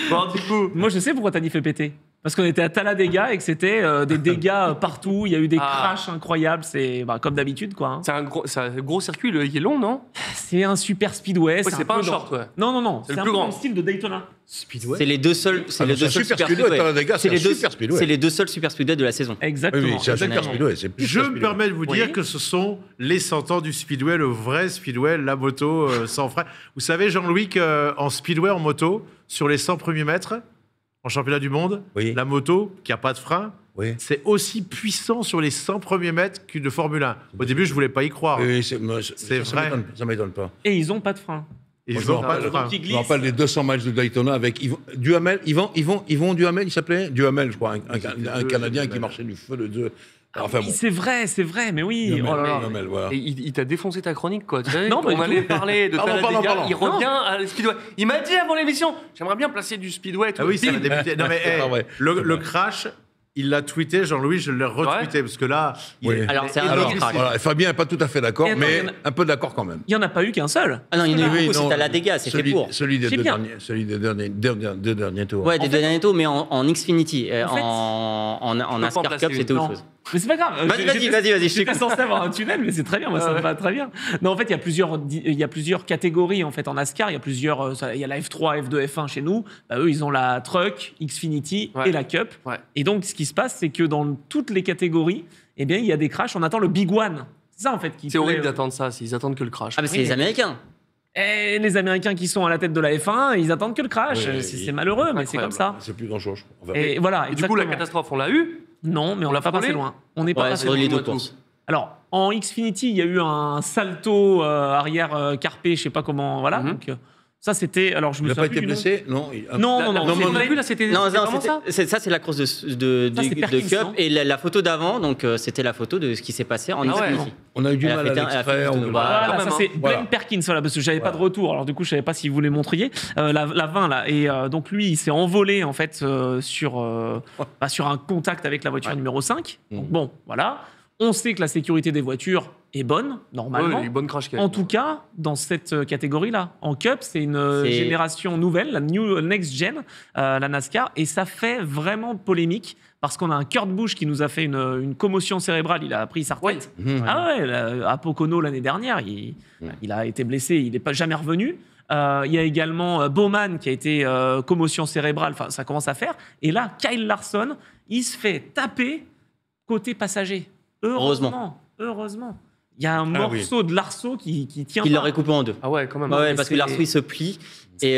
Bon, du coup. moi, je sais pourquoi t'as dit fait péter. Parce qu'on était à Talladega et que c'était des dégâts partout. Il y a eu des crashs incroyables. C'est comme d'habitude, quoi. Hein. C'est un gros circuit, il est long, non? C'est un super speedway. C'est pas un short, ouais. Non. C'est le un plus peu grand. dans le style de Daytona. Speedway. C'est les deux seuls, C'est un super speedway, Talladega, c'est un super speedway. C'est les deux seuls super speedway de la saison. Exactement. Oui, c'est un super speedway. c'est plus Je un me speedway. permets de vous dire que ce sont les 100 ans du speedway, le vrai speedway, la moto sans frein. Vous savez, Jean-Louis, qu'en speedway, en moto, sur les 100 premiers mètres, en championnat du monde, Oui. la moto, qui n'a pas de frein, Oui. c'est aussi puissant sur les 100 premiers mètres qu'une de Formule 1. Au début, je ne voulais pas y croire. Oui, C'est vrai. Ça m'étonne pas. Et ils ont pas de frein. Ils Moi, n'ont pas de frein. Donc, ils Je me rappelle les 200 matchs de Daytona avec Duhamel. Yvon Duhamel, il s'appelait Duhamel, je crois, un Canadien qui marchait du feu de Dieu. Enfin Oui, c'est vrai, mais oui. Duhamel, Oh là là. Duhamel, voilà. Et il t'a défoncé ta chronique, quoi. Tu sais, Non, on pas du allait tout. parler de Pardon, Talladega, pardon. il revient à la Speedway. Il m'a dit avant l'émission, j'aimerais bien placer du Speedway. Tout. Ah oui, ça a Bim. débuté. Non, mais C'est pas vrai. le crash, il l'a tweeté, Jean-Louis, je l'ai retweeté, parce que là, Oui. Alors, c'est un Alors, autre crash. voilà, Fabien n'est pas tout à fait d'accord, Et attends, mais il y en a- un peu d'accord quand même. Il n'y en a pas eu qu'un seul. Ah non, il y en a eu Oui, beaucoup, non, c'est à la dégâts, c'est fait pour. Celui des C'est deux bien. deux derniers tours. Ouais, des deux derniers tours, mais en Xfinity. En fait, en pas NASCAR placer Cup, c'était Non. autre chose. Mais c'est pas grave. Vas-y, je J'étais t'écoute. censé avoir un tunnel, mais c'est très bien. Moi, ça me va très bien. Non, en fait, il y a plusieurs catégories en fait en NASCAR. Il y a plusieurs. Il y a la F3, F2, F1 chez nous. Bah, eux, ils ont la Truck, Xfinity Ouais. et la Cup. Ouais. Et donc, ce qui se passe, c'est que dans toutes les catégories, eh bien, il y a des crashs. On attend le Big One. C'est ça en fait qui. C'est horrible plaît. d'attendre ça, s'ils attendent que le crash. Ah, mais c'est Oui. les Américains. Et les Américains qui sont à la tête de la F1, ils attendent que le crash. Oui, C'est malheureux, mais c'est incroyable. comme ça. C'est plus grand-chose. On verra. Et voilà. Et du coup, la exactement. catastrophe, on l'a eu. Non, mais on l'a l'a pas frôlé passé loin. On n'est pas Ouais, passé sur loin. les deux Dis-moi courses. Alors, en Xfinity, il y a eu un salto arrière carpé, je sais pas comment, voilà. Mhm. Donc, ça, c'était. Alors, je me Il n'a souviens pas plus été du nom. blessé Non. Non, La non, non. course c'est- qu'on a vu là, c'était Non, c'était vraiment ça. ça c'est la course de c'était Perkins, Cup. non Et la photo d'avant, donc c'était la photo de ce qui s'est passé en Ah ouais. Xfinity. On a eu du Elle a mal fait à elle a fait l'extraire. une photo. Voilà, Quand ça même, c'est Voilà. Blaine Perkins, voilà, parce que j'avais pas de Voilà. retour. Alors du coup, je savais pas si vous les montriez. La 20 là, et donc lui, il s'est envolé en fait sur un contact avec la voiture numéro 5. Donc bon, voilà. On sait que la sécurité des voitures est bonne normalement. Ouais, bonne crash En tout cas, dans cette catégorie-là, en Cup, c'est une C'est- génération nouvelle, la Next Gen, la NASCAR, et ça fait vraiment polémique parce qu'on a un Kurt Busch qui nous a fait une commotion cérébrale, il a pris sa retraite. Ah ouais, à Pocono l'année dernière, il a été blessé, il n'est pas jamais revenu. Il y a également Bowman qui a été commotion cérébrale, enfin ça commence à faire. Et là, Kyle Larson, il se fait taper côté passager. Heureusement. Il y a un Ah oui. morceau de l'arceau qui tient Il pas. l'aurait coupé en deux. Ah ouais, quand même. Ouais, mais parce que c'est- l'arceau il se plie et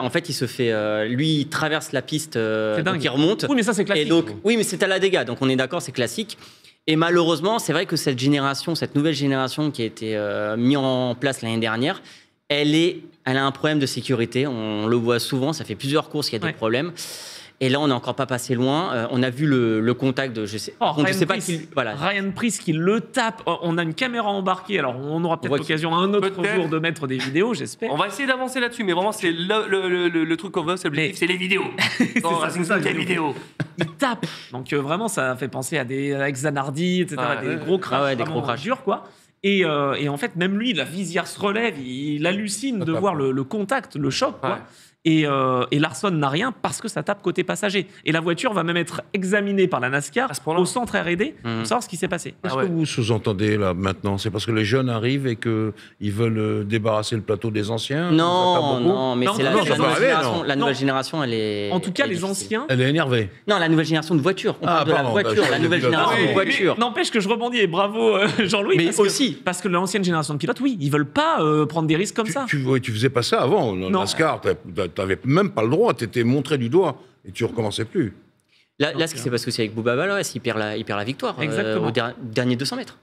en fait il se fait lui il traverse la piste dingue. donc il remonte Oui, mais ça c'est et classique. donc oui mais c'est à la dégâts donc on est d'accord c'est classique et malheureusement c'est vrai que cette nouvelle génération qui a été mise en place l'année dernière elle a un problème de sécurité on le voit souvent ça fait plusieurs courses qu'il y a Ouais. des problèmes et là on n'est encore pas passé loin on a vu le contact de je sais Oh, par contre, je Ryan sais pas Preece. qui voilà Ryan Preece qui le tape. Oh, on a une caméra embarquée, alors on aura peut-être voit l'occasion un autre Peut-être. jour de mettre des vidéos, j'espère. On va essayer d'avancer là-dessus, mais vraiment, c'est le truc qu'on veut, c'est l'objectif, c'est les vidéos. Dans ça, Racing c'est ça, Stream, les les vidéos. Il tape. Donc vraiment, ça fait penser à des avec Zanardi, etc. Ouais. Des gros crashs, Ah ouais, des vraiment gros crashs. durs, quoi. Et en fait, même lui, la visière se relève, il hallucine de tape, voir ouais. le contact, le choc, quoi. Ouais. Et Larson n'a rien parce que ça tape côté passager. Et la voiture va même être examinée par la NASCAR À ce point-là. au centre R&D pour savoir ce qui s'est passé. Qu'est-ce Ah ouais. que vous sous-entendez là maintenant C'est parce que les jeunes arrivent et qu'ils veulent débarrasser le plateau des anciens Ça tape non beaucoup non mais Non, c'est non, la ça peut nouvelle arriver, génération non. la nouvelle génération elle est En tout cas, elle est les difficile. anciens. Elle est énervée. Non, la nouvelle génération de voiture. On parle de la pardon, voiture, bah, la nouvelle je- génération oui, de voiture. N'empêche que je rebondis et bravo Jean-Louis. Mais parce que- aussi. parce que l'ancienne génération de pilotes, oui, ils veulent pas prendre des risques comme ça. Tu faisais pas ça avant. Dans Non. NASCAR, t'avais même pas le droit. T'étais montré du doigt et tu recommençais plus. Là, ce qui s'est passé aussi avec Bouba Balois, il perd la victoire Exactement. au dernier 200 mètres.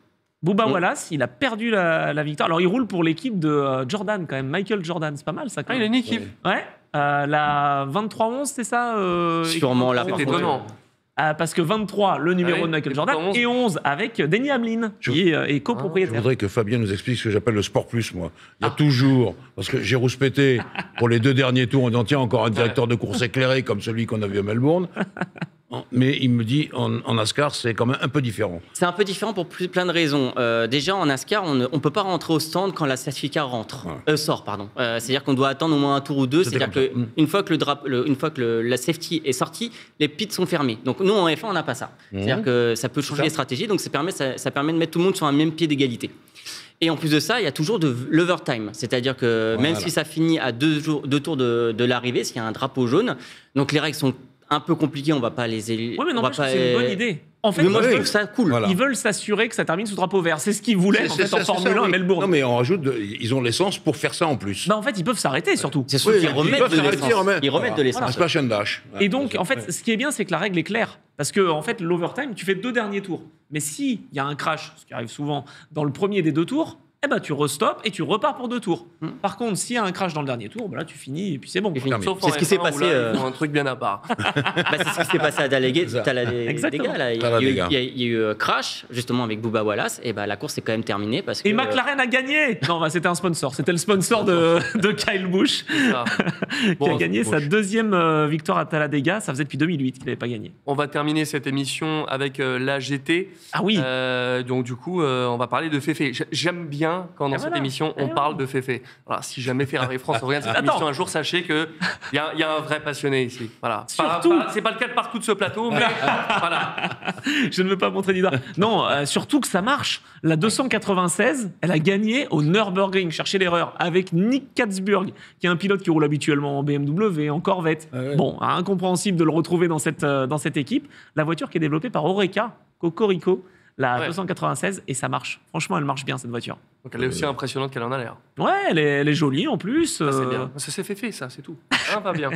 Bubba Wallace, il a perdu la victoire. Alors, il roule pour l'équipe de Jordan, quand même. Michael Jordan, c'est pas mal, ça, quand Ah, il a même. une équipe. Ouais. La 23-11, c'est ça Sûrement la C'est parfois. étonnant. Parce que 23, le numéro Ouais, de Michael et Jordan, 11. et 11 avec Denny Hamlin, qui est Je copropriétaire. voudrais que Fabien nous explique ce que j'appelle le sport plus, moi. Il y a toujours, parce que j'ai rouspété pour les 2 derniers tours, on dit tiens, encore un directeur de course éclairé comme celui qu'on a vu à Melbourne. Mais il me dit, en NASCAR, c'est quand même un peu différent. C'est un peu différent pour plein de raisons. Déjà, en NASCAR, on ne peut pas rentrer au stand quand la safety car sort. C'est-à-dire qu'on doit attendre au moins un tour ou deux. C'était C'est-à-dire comme qu'une fois que la safety est sortie, les pits sont fermés. Donc nous, en F1, on n'a pas ça. C'est-à-dire que ça peut changer les stratégies. Donc ça permet de mettre tout le monde sur un même pied d'égalité. Et en plus de ça, il y a toujours de l'overtime. C'est-à-dire que même si ça finit à 2 tours de l'arrivée, s'il y a un drapeau jaune, donc les règles sont un peu compliquées, on va pas les Oui, mais non, c'est une bonne idée. En fait, Mais moi, je oui. trouve ça cool. Voilà. ils veulent s'assurer que ça termine sous drapeau vert. C'est ce qu'ils voulaient en C'est fait, en Formule 1 à oui. Melbourne. Non, mais on rajoute, ils ont l'essence pour faire ça en plus. Bah, en fait, ils peuvent s'arrêter surtout. C'est sûr Oui, qu'ils ils remettent peuvent de s'arrêter, l'essence. remettre. Ils remettent de Un l'essence. splash and dash. Et donc, en fait, ce qui est bien, c'est que la règle est claire. Parce que, en fait, l'overtime, tu fais 2 derniers tours. Mais s'il y a un crash, ce qui arrive souvent dans le premier des 2 tours, eh ben, tu restopes et tu repars pour 2 tours. Par contre, s'il y a un crash dans le dernier tour, bah là, tu finis et puis c'est bon. fini. Sauf C'est en ce qui s'est F1 où passé, là, ils font un truc bien à part. C'est ce qui s'est passé à Exactement. Talladega. Là. Il y a eu crash, justement, avec Bubba Wallace. Et la course est quand même terminée. Parce que, Et McLaren a gagné. Non, bah, c'était un sponsor. C'était le sponsor de Kyle Busch Ça. qui Bon, a gagné sa 2e victoire à Talladega. Ça faisait depuis 2008 qu'il n'avait pas gagné. On va terminer cette émission avec la GT. Ah oui. Donc du coup, on va parler de Féfé. J'aime bien quand dans Et cette voilà. émission, on Et parle de Féfé. Voilà, si jamais Ferrari France regarde cette Attends. émission un jour, sachez qu'il y a un vrai passionné ici. Voilà. Surtout- C'est pas le cas de partout de ce plateau, mais voilà. Je ne veux pas montrer du doigt. Non, surtout que ça marche. La 296, elle a gagné au Nürburgring. Cherchez l'erreur. Avec Nick Katzburg, qui est un pilote qui roule habituellement en BMW, en Corvette. ouais. Bon, incompréhensible de le retrouver dans cette équipe. La voiture qui est développée par Oreca, Cocorico, la Ouais. 296, et ça marche. Franchement, elle marche bien, cette voiture. Donc elle est aussi impressionnante qu'elle en a l'air. Ouais, elle est jolie en plus. Ça, c'est bien. Ça s'est fait, ça, c'est tout. Hein, pas bien.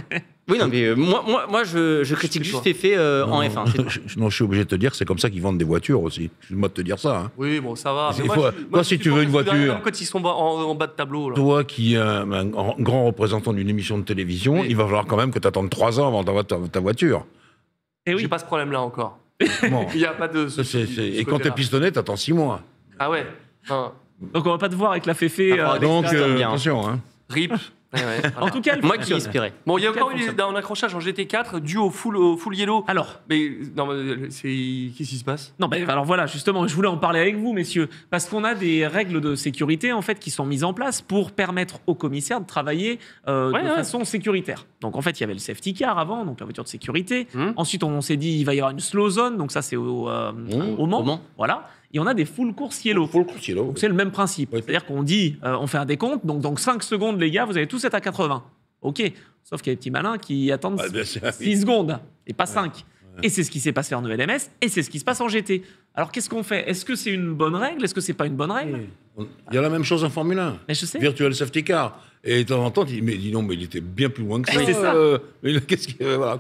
Oui, non, mais moi je critique juste Féfé en F1. c'est tout. Non, je suis obligé de te dire, c'est comme ça qu'ils vendent des voitures aussi. Excuse-moi de te dire ça. Hein. Oui, bon, ça va. Il Mais faut- moi, toi, je si suis tu veux une pour que voiture- même quand ils sont en bas de tableau. Là. Toi qui es un grand représentant d'une émission de télévision, Oui. il va falloir quand même que tu attendes 3 ans avant d'avoir ta voiture. Et J'ai oui. pas ce problème-là encore. Bon. Il n'y a pas de. Et quand t'es pistonné, t'attends 6 mois. Ah ouais. Enfin, Donc on va pas te voir avec la Féfé. Ah, Donc, bien. attention. Hein. RIP. Ouais, ouais, voilà. En tout cas, elle Moi qui fonctionne. inspirais. Bon, il y a encore Quel eu un accrochage en GT4 dû au full yellow. Alors, Mais non, mais qu'est-ce qui se passe? non, ben alors voilà, justement, je voulais en parler avec vous, messieurs, parce qu'on a des règles de sécurité en fait qui sont mises en place pour permettre aux commissaires de travailler de façon sécuritaire. Donc en fait, il y avait le safety car avant, donc la voiture de sécurité. Ensuite, on s'est dit il va y avoir une slow zone, donc ça c'est au Mans, Au Mans. voilà. Et on a des full courses yellow. Faut le coup, yellow. Donc c'est le même principe. Oui. C'est-à-dire qu'on dit, on fait un décompte, donc 5 secondes, les gars, vous allez tous être à 80. OK. Sauf qu'il y a des petits malins qui attendent Ah, ben, c'est- 6 secondes et pas 5. Et c'est ce qui s'est passé en ELMS et c'est ce qui se passe en GT. Alors qu'est-ce qu'on fait? Est-ce que c'est une bonne règle? Est-ce que c'est pas une bonne règle? Il y a la même chose en Formule 1. Mais je sais. Virtual safety car. Et de temps en temps, tu dis, mais dis non, mais il était bien plus loin que ça. Oui, c'est ça. Mais qu'est-ce que. Voilà.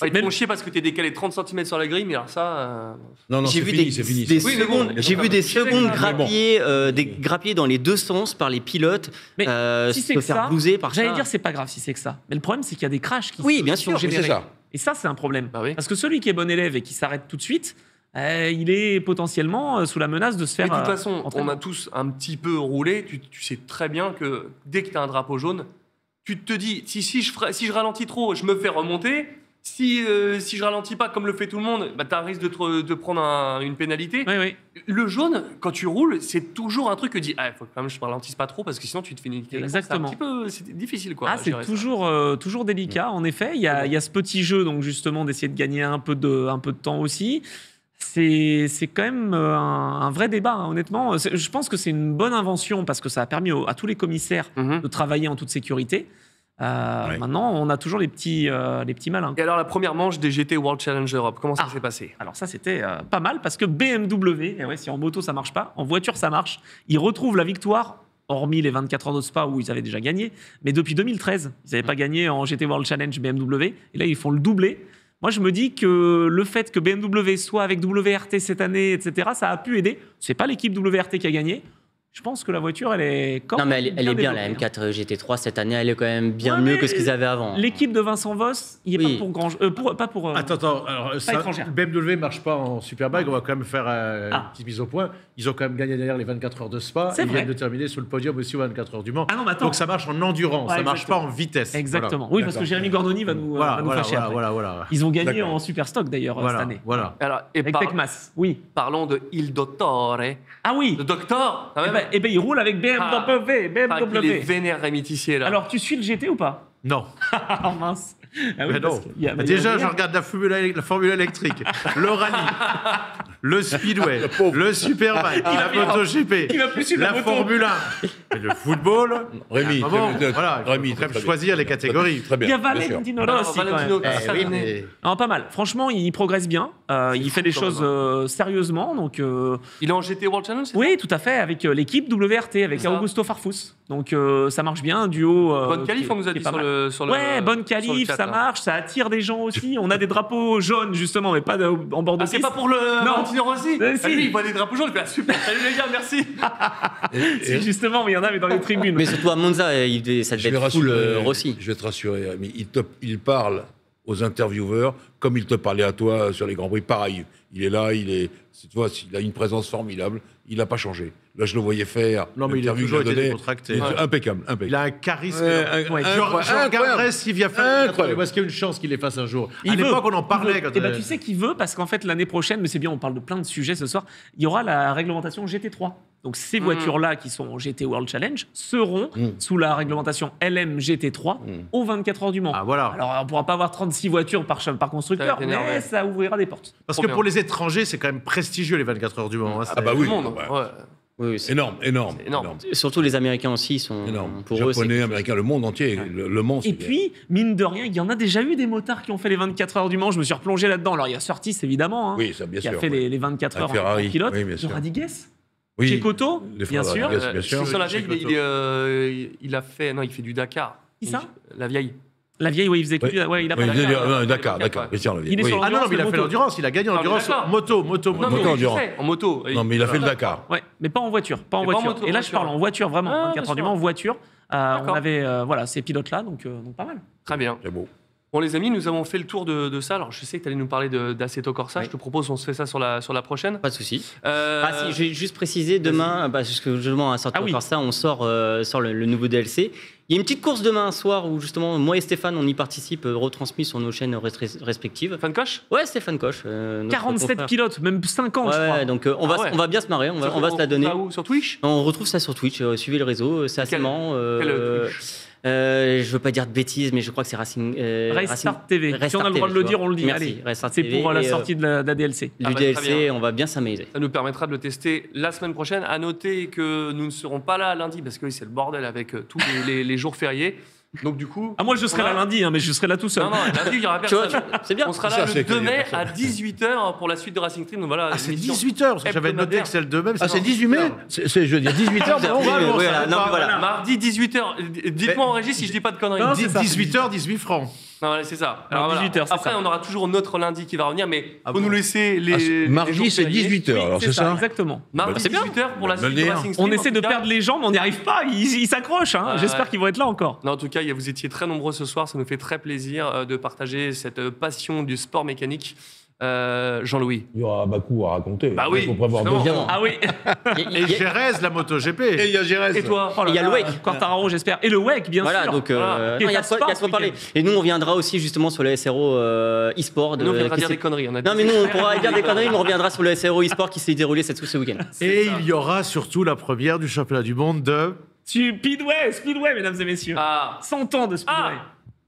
Ils te Même- font chier parce que t'es décalé 30 cm sur la grille, mais alors ça. Non, J'ai c'est vu fini, des, c'est fini. des Oui, mais bon, secondes, j'ai vu des je sais secondes que- grappillées, des grappillées dans les deux sens par les pilotes, Mais si c'est se que faire ça, blouser par j'allais ça. dire c'est pas grave si c'est que ça. Mais le problème c'est qu'il y a des crashs qui Oui, sont bien sûr, sont mais générés. c'est ça. Et ça c'est un problème. Bah oui. Parce que celui qui est bon élève et qui s'arrête tout de suite, il est potentiellement sous la menace de se Mais faire. de toute façon, entraîner. on a tous un petit peu roulé. Tu sais très bien que dès que tu as un drapeau jaune, tu te dis si je ralentis trop, je me fais remonter. Si je ralentis pas comme le fait tout le monde, bah, tu as risque de prendre une pénalité. Oui, oui. Le jaune, quand tu roules, c'est toujours un truc que dit il faut quand même que je ralentisse pas trop parce que sinon tu te finis. Exactement. C'est difficile quoi. Ah, à c'est gérer ça. toujours délicat. En effet, il y a ce petit jeu, donc justement d'essayer de gagner un peu de temps aussi. C'est quand même un vrai débat, hein, honnêtement. Je pense que c'est une bonne invention parce que ça a permis à tous les commissaires Mhm. de travailler en toute sécurité. Ouais. Maintenant, on a toujours les petits malins. Et alors la première manche des GT World Challenge Europe, comment ça Ah. s'est passé? Alors ça, c'était pas mal parce que BMW, et ouais, si en moto ça marche pas, en voiture ça marche, ils retrouvent la victoire, hormis les 24 heures de Spa où ils avaient déjà gagné, mais depuis 2013, ils n'avaient pas gagné en GT World Challenge BMW, et là ils font le doublé. Moi, je me dis que le fait que BMW soit avec WRT cette année, etc., ça a pu aider. C'est pas l'équipe WRT qui a gagné. Je pense que la voiture, elle est quand Non, même mais elle est bien, la développée, hein. M4 GT3 cette année, elle est quand même bien Ouais, mieux mais que ce qu'ils avaient avant. L'équipe de Vincent Voss, il n'est Oui. pas pour grand... pas pour Attends. Alors, ça, étrangère. BMW marche pas en Superbike. On va quand même faire une petite mise au point. Ils ont quand même gagné derrière les 24 heures de Spa. C'est Ils vrai. viennent de terminer sur le podium aussi aux 24 heures du Mans. Ah non, mais attends. Donc ça marche en endurance. Ouais, Ça marche pas exactement. en vitesse. Exactement. Voilà. Oui, parce que Jérémy Gordoni va nous, va nous fâcher après. Voilà. Ils ont gagné D'accord. en super stock d'ailleurs cette année. Voilà. Alors, et Avec Tecmas. Oui. parlons de Il Dottore. Ah oui. Le docteur, quand même. Eh ben, il roule avec BMW. Il est BMW. vénère Rémi Tissier, là. Alors, tu suis le GT ou pas? Non. Ah mince. Ah oui, Mais parce non. qu'il y a- Déjà, il y a- je regarde la Formule électrique, le rallye, le speedway, le superbike, la MotoGP, il va plus suivre la moto. Formule 1, et le football. Rémi, À un moment, très- voilà, Rémi, il faut quand très même choisir les catégories. Très bien. Il y a bien sûr. Valentino Alors, Rossi quand Valentino, même. ça, oui, ça, mais- Non, pas mal. Franchement, il progresse bien. Il fait des fou, quand choses même, sérieusement. Donc, Il est en GT World Challenge, c'est oui, tout à fait, avec l'équipe WRT, avec C'est ça. Augusto Farfus. Donc, ça marche bien, un duo. Bonne qualif, on nous a qui est dit pas sur mal. le, sur le. Ouais, bonne sur le qualif, chat, ça là. marche, ça attire des gens aussi. On a des drapeaux jaunes, justement, mais pas en bord de Ah, c'est piste. pas pour le Non. Valentino Rossi Mais si. Ah, lui, il voit des drapeaux jaunes, il fait ah, super, salut les gars, merci. Si, justement, mais il y en a, mais dans les tribunes. Mais surtout à Monza, ça Je devait vais être full rassurer, Rossi. je vais te rassurer, Rémi. Il parle aux intervieweurs comme il te parlait à toi sur les Grands Prix. Pareil, il est là, tu vois, il a une présence formidable. Il n'a pas changé. Là, je le voyais faire. Non, mais il a l'interview toujours qu'il été donné, décontracté. il est Ouais. impeccable. Il a un charisme. Ouais. Je regarderai s'il vient faire. Incroyable. Est-ce qu'il y a une chance qu'il les fasse un jour? Il À veut. l'époque, on en parlait. Il veut. Quand Eh ben, tu sais qu'il veut, parce qu'en fait, l'année prochaine, mais c'est bien, on parle de plein de sujets ce soir, il y aura la réglementation GT3. Donc, ces voitures-là qui sont en GT World Challenge seront sous la réglementation LM GT3 aux 24 heures du Mans. Ah, voilà. Alors, on ne pourra pas avoir 36 voitures par constructeur, Ça va t'énerver. mais ça ouvrira des portes. Parce Trop que bien. pour les étrangers, c'est quand même prestigieux les 24 heures du Mans. hein. Ah bah Tout oui. le monde. Ouais. Ouais. Oui, c'est- Énorme. C'est énorme. Surtout les Américains aussi sont Énorme. pour eux. Japonais, c'est- américains, le monde entier. Le Mans, Et puis, mine de rien, il y en a déjà eu des motards qui ont fait les 24 heures du Mans. Je me suis replongé là-dedans. Alors, il y a Surtis, évidemment, hein, Oui, ça, bien qui a sûr. fait ouais. les 24 Avec heures Ferrari. en pilote. Oui, bien sûr. Rodriguez, Oui. Cecotto, Les bien frères sûr. Rodriguez, bien sûr. Sur la vieille, Chez il a fait. Non, il fait du Dakar. Qui ça La vieille. La vieille, oui, il faisait que Oui. ouais, il a pas Oui, la Dakar, carte. Dakar, Dakar, Dakar. Christian Levier. Il est Oui. sur Ah non, non, mais il a Moto. fait l'endurance. Il a gagné en Non, mais endurance. d'accord. Moto. Non, mais Moto oui, endurant. je sais, en moto. Non, mais il a fait le Dakar. Ouais, mais pas en voiture, pas en Mais pas en voiture. moto, Et là, en je parle voiture. en voiture, vraiment. Ah, 24 heures du bien Mans en voiture. On D'accord. avait voilà, ces pilotes-là, donc pas mal. Très bien. C'est beau. Bon, les amis, nous avons fait le tour de ça. Alors, je sais que tu allais nous parler d'Assetto Corsa. Oui. Je te propose qu'on se fait ça sur la prochaine. Pas de souci. Euh, Ah si, je vais juste préciser, demain, parce que justement à sortir Ah oui. encore ça, on sort le nouveau DLC. Il y a une petite course demain soir où justement moi et Stéphane on y participe, retransmis sur nos chaînes respectives. Fan coche Ouais, Stéphane Coche. notre 47 confrère. pilotes, même 50, je crois. Ouais, donc on Ah ouais. va bien se marrer, on va se la donner. Où sur Twitch On retrouve ça sur Twitch, suivez le réseau, c'est assez Quel- marrant. quel Twitch Je veux pas dire de bêtises, mais je crois que c'est Racing. Restart TV. Si Restart on a le droit de le TV, dire, on le dit. Merci, Allez, Restart c'est TV, pour la et, sortie de la DLC. Du Ah bah, très DLC, bien. on va bien s'amuser. Ça nous permettra de le tester la semaine prochaine. À noter que nous ne serons pas là lundi parce que c'est le bordel avec tous les jours fériés. Donc du coup. Ah, moi, je serai là lundi, hein, mais je serai là tout seul. Non, non, lundi, il n'y aura Tu vois, personne. c'est bien. On sera Ça, là c'est le qu'il y 2 a mai personne. à 18h pour la suite de Racing Stream. Donc voilà, Ah, c'est l'émission 18h, parce que j'avais noté que c'est le 2 même. Ah, c'est 18 mai je veux dire 18h. Vous avez- voilà, non, mais voilà. Mardi 18h. Dites-moi en régie si je dis pas de conneries. Non, c'est ça. 18h, 18 francs. Non, voilà, c'est ça. Alors, 18h, c'est Après, ça. on aura toujours notre lundi qui va revenir, mais Ah faut bon nous laisser les. Ah, les mardi, jours c'est fériés. 18h, alors C'est c'est ça exactement. Mardi c'est bien. 18h pour la Bah, me suite le de dire. Racing Stream. On essaie En de tout cas. perdre les gens, mais on n'y arrive pas. Ils s'accrochent. Hein. Ouais, J'espère ouais. qu'ils vont être là encore. Non, en tout cas, vous étiez très nombreux ce soir. Ça nous fait très plaisir de partager cette passion du sport mécanique. Jean-Louis. Il y aura Bakou à raconter. Bah oui, Il faut prévoir justement. deuxième. Ah oui. Et Jerez, la MotoGP. Et il y a Gérès. Et toi Oh là Il y a là, le WEC. Quartararo, j'espère. Et le WEC, bien Voilà, sûr. donc Voilà. il y a Qui est de quoi pas sport parler. ce Et nous, on viendra aussi justement sur le SRO e-sport. Nous, on viendra qui dire s'est- des conneries. On a Non, dit- mais nous, on pourra dire des conneries, mais on reviendra sur le SRO e-sport qui s'est déroulé ce week-end. Et il y aura surtout la première du championnat du monde de. Speedway, mesdames et messieurs. Ah, 100 ans de Speedway.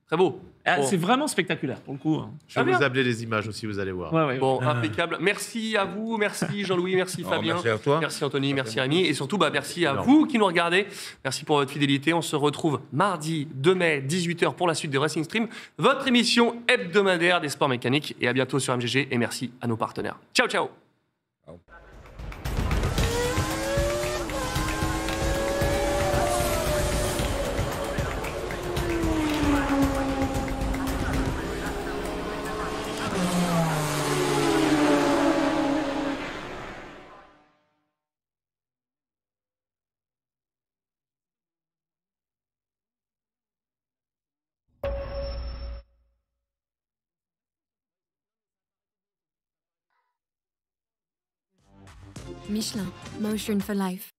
très beau. Ah, Bon. c'est vraiment spectaculaire pour le coup. hein. Je vais bien. vous amener les images aussi, vous allez voir. Ouais, ouais. Bon, impeccable. Merci à vous, merci Jean-Louis, merci Oh, Fabien. merci à toi. Merci Anthony, merci Rémi. Et surtout, merci à Non. vous qui nous regardez. Merci pour votre fidélité. On se retrouve mardi 2 mai, 18h pour la suite de Racing Stream, votre émission hebdomadaire des sports mécaniques. Et à bientôt sur MGG. Et merci à nos partenaires. Ciao, ciao. Michelin. Motion for life.